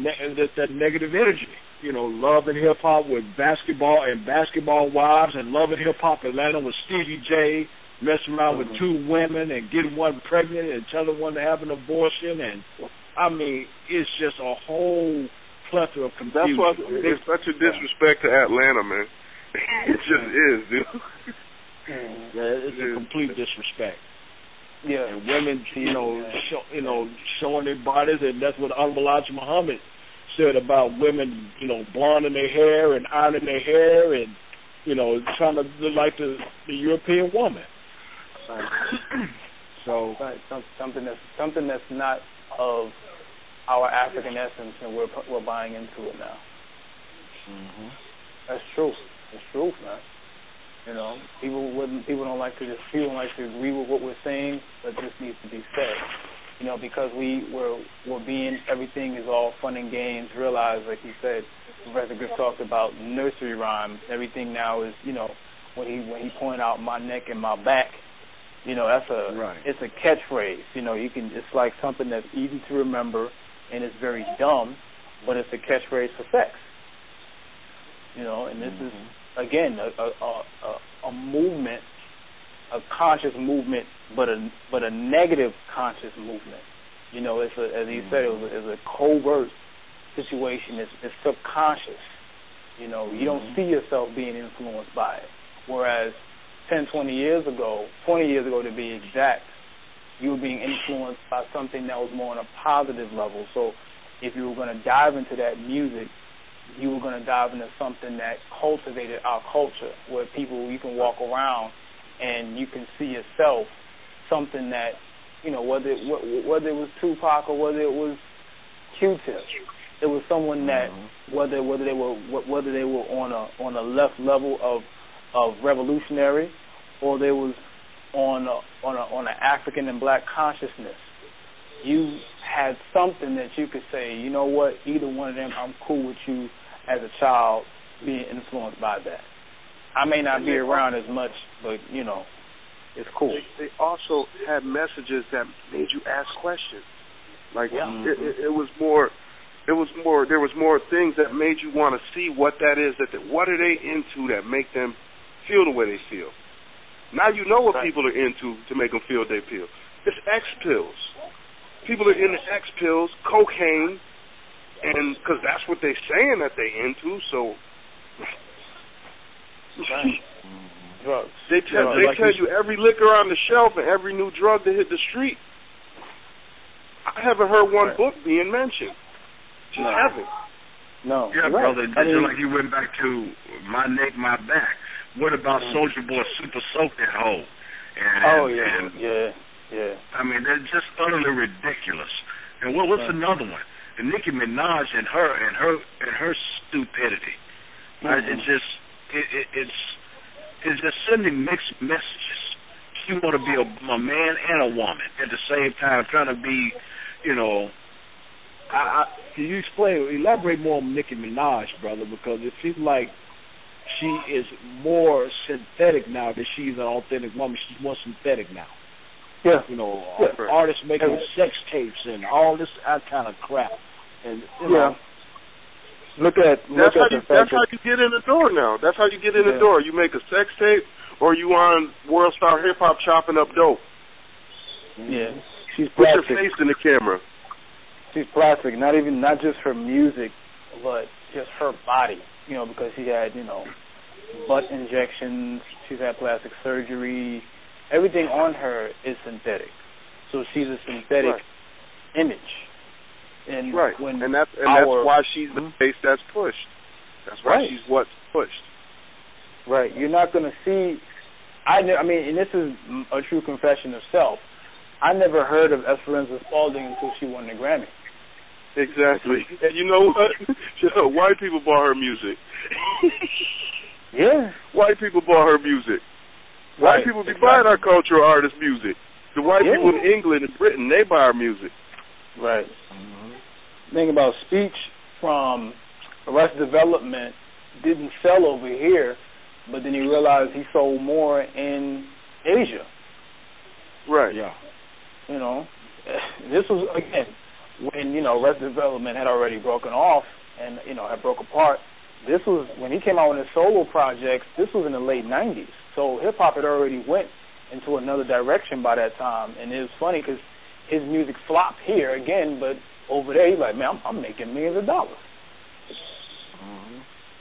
negative energy. You know, Love and Hip Hop with Basketball and Basketball Wives, and Love and Hip Hop Atlanta with Stevie J messing around with two women and getting one pregnant and telling one to have an abortion. And, I mean, it's just a whole plethora of confusion. That's why it's such a disrespect to Atlanta, man. It just is, dude. Yeah, it's a complete disrespect. Yeah, and women, showing their bodies, and that's what Elijah Muhammad said about women, blonding their hair and ironing their hair, and trying to look like the European woman. So something that's not of our African essence, and we're buying into it now. Mm-hmm. That's true. It's truth, man. You know, people don't like to agree with what we're saying, but this needs to be said. You know, because we're being, everything is all fun and games. Realize, like he said, Professor Griff talked about nursery rhymes. Everything now is, you know, when he pointed out my neck and my back, you know, it's a catchphrase. You know, it's like something that's easy to remember and it's very dumb, but it's a catchphrase for sex. You know, and this is again a movement, a conscious movement, but a negative conscious movement. You know, as he said, it's a covert situation. It's subconscious. You know, you don't see yourself being influenced by it. Whereas 20 years ago to be exact, you were being influenced by something that was more on a positive level. So if you were going to dive into that music, you were going to dive into something that cultivated our culture, where you can walk around and you can see yourself, something that, you know, whether it was Tupac or whether it was Q-Tip, it was someone that whether they were on a left level of revolutionary, or they was on an African and black consciousness. You had something that you could say, you know what, either one of them, I'm cool with you as a child being influenced by that. I may not be around as much, but, you know, it's cool. They also had messages that made you ask questions. Like, it was more, there was more things that made you want to see what that is, what are they into that make them feel the way they feel. Now you know what people are into to make them feel they feel. It's X pills. People are into X pills, cocaine, and because that's what they're saying that they're into. So drugs. They tell you every liquor on the shelf and every new drug that hit the street. I haven't heard one book being mentioned. Just haven't. No. Yeah, brother. Just like you went back to my neck, my back. What about Soulja Boy Super Soak that hole? Yeah. I mean, they're just utterly ridiculous. And what's another one? The Nicki Minaj and her stupidity. It's just sending mixed messages. She want to be a man and a woman at the same time, trying to be, you know. Can you elaborate more on Nicki Minaj, brother? Because it seems like she is more synthetic now than she's an authentic woman. She's more synthetic now. Yeah. You know, artists making sex tapes and all this kind of crap. And you know, that's how you get in the door now. That's how you get in the door. You make a sex tape, or you on World Star Hip Hop chopping up dope. Yeah, she's put plastic. Your face in the camera. She's plastic. Not just her music, but just her body. You know, because she had, you know, butt injections. She's had plastic surgery. Everything on her is synthetic. So she's a synthetic image. And and that's why she's the face that's pushed. That's why she's what's pushed. Right. You're not going to see. I mean, and this is a true confession of self. I never heard of Esperanza Spalding until she won the Grammy. Exactly. And you know what? White people bought her music. Yeah. White people bought her music. White people be buying our cultural artist music. The white people in England and Britain, they buy our music. Right. Think about Speech from Arrested Development didn't sell over here, but then he realized he sold more in Asia. Right. Yeah. You know, this was, again, when, you know, Arrested Development had already broken off and, you know, had broke apart. This was, when he came out with his solo projects, this was in the late 90s. So hip-hop had already went into another direction by that time. And it was funny because his music flopped here again, but over there he's like, man, I'm making millions of dollars.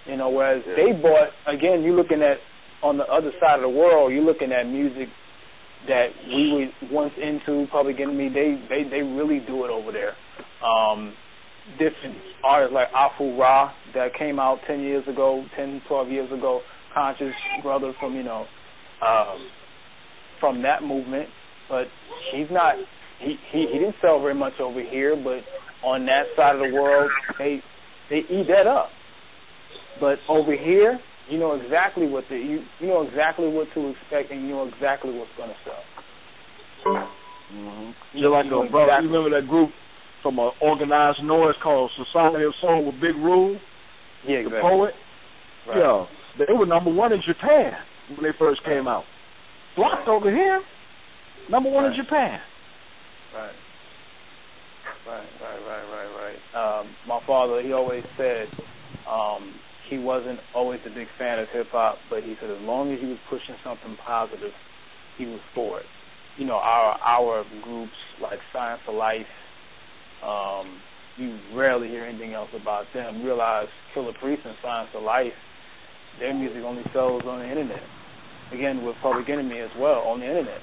You know, whereas they bought, again, you're looking at, on the other side of the world, you're looking at music that we were once into, Public Enemy, they really do it over there. Different artists like Afu Ra that came out 10, 12 years ago, conscious brother from, you know, from that movement, but he's not, he didn't sell very much over here, but on that side of the world, they eat that up. But over here, You know exactly what you know exactly what to expect, and you know exactly what's going to sell. Mm-hmm. You're like a brother. Exactly. You remember that group from Organized Noise called Society of Soul with Big Rule? Yeah, exactly. The poet? Right. Yeah. They were number one in Japan when they first came out. Blocked over here, number one in Japan. Right. My father, he always said he wasn't always a big fan of hip-hop, but he said as long as he was pushing something positive, he was for it. You know, our groups like Science of Life, you rarely hear anything else about them. Realize Killer Priest and Science of Life, their music only sells on the internet. Again, with Public Enemy as well, on the internet.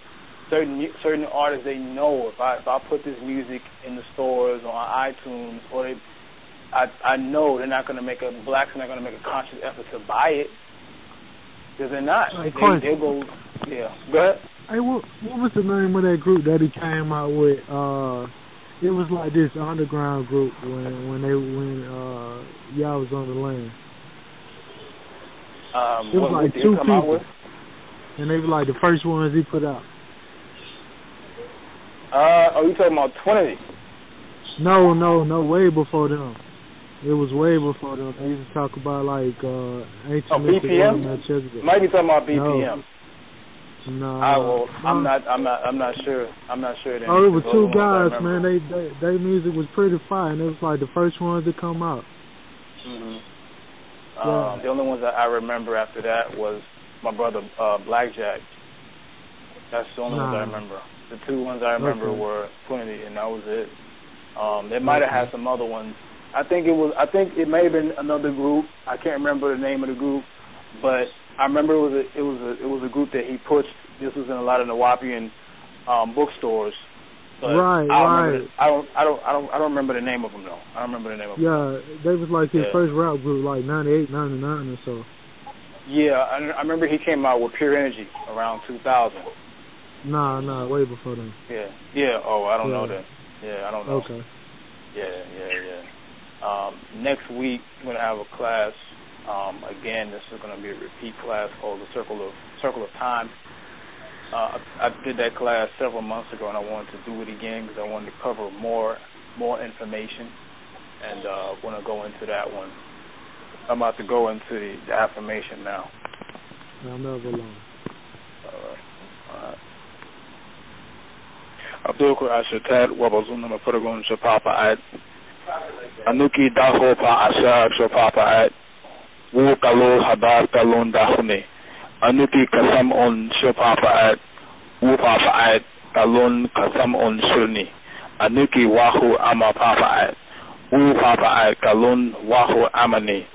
Certain artists, they know if I put this music in the stores or on iTunes, or I know they're not going to blacks are not going to make a conscious effort to buy it, because they're not. They'll go, yeah. Go ahead. Hey, what was the name of that group that he came out with? It was like this underground group when y'all was on the land. It was like two people, and they were like the first ones he put out. Are you talking about Trinity? No, way before them. It was way before them. They used to talk about like ancient BPM. Might be talking about BPM. No. I'm not sure. I'm not sure. It was two guys, man. They music was pretty fire, and it was like the first ones to come out. Mhm. Yeah. The only ones that I remember after that was my brother Blackjack. That's the only ones I remember. The two ones I remember were Trinity, and that was it. They might have had some other ones. I think it may have been another group. I can't remember the name of the group, but I remember it was a group that he pushed. This was in a lot of Nuwaupuan bookstores. But right. I don't remember the name of them though. I don't remember the name of them. Yeah, they was like his first rap group, like 98, 99 or so. Yeah, I remember he came out with Pure Energy around 2000. Nah, way before then. Yeah. Oh, I don't know that. Yeah, I don't know. Okay. Yeah. Next week we're gonna have a class. Again, this is gonna be a repeat class called the Circle of Time. I did that class several months ago, and I wanted to do it again because I wanted to cover more information, and want to go into that one. I'm about to go into the affirmation now. I'm never alone. All right. Abdul Ashatat Wabazuna Mapuragun Shapapa at Anuki Dahopa Asha Shapapa at Wu Kalo Habar Kalon Dahune Anuki Kasam on Shapapa at Wu Papa at Kalon Kasam on Shurni Anuki Wahu Ama Papa at Wu Papa at Kalon Wahu Amani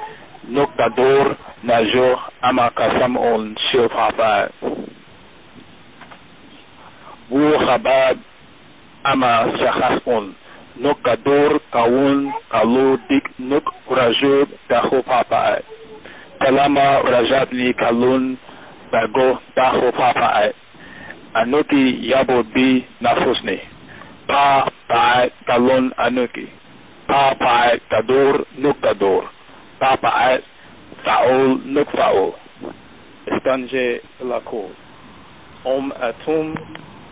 Nukador Najo Ama Kasam on Shapapa at Wu Habab Ama Shahas Nuk Kador Kawun Kalu Dik Nuk Urajub Daho Papa Talama Urajatli Kalun Dago Daho Papa Anuki Yabo Bi Nafusni Pa Paat Kalun Anuki Pa Paat Kador Nuk Kador Pa Paat Saul Nuk Saul Estanje Lako Om Atum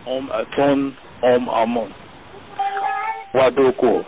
Om Aton Om Amun Waduku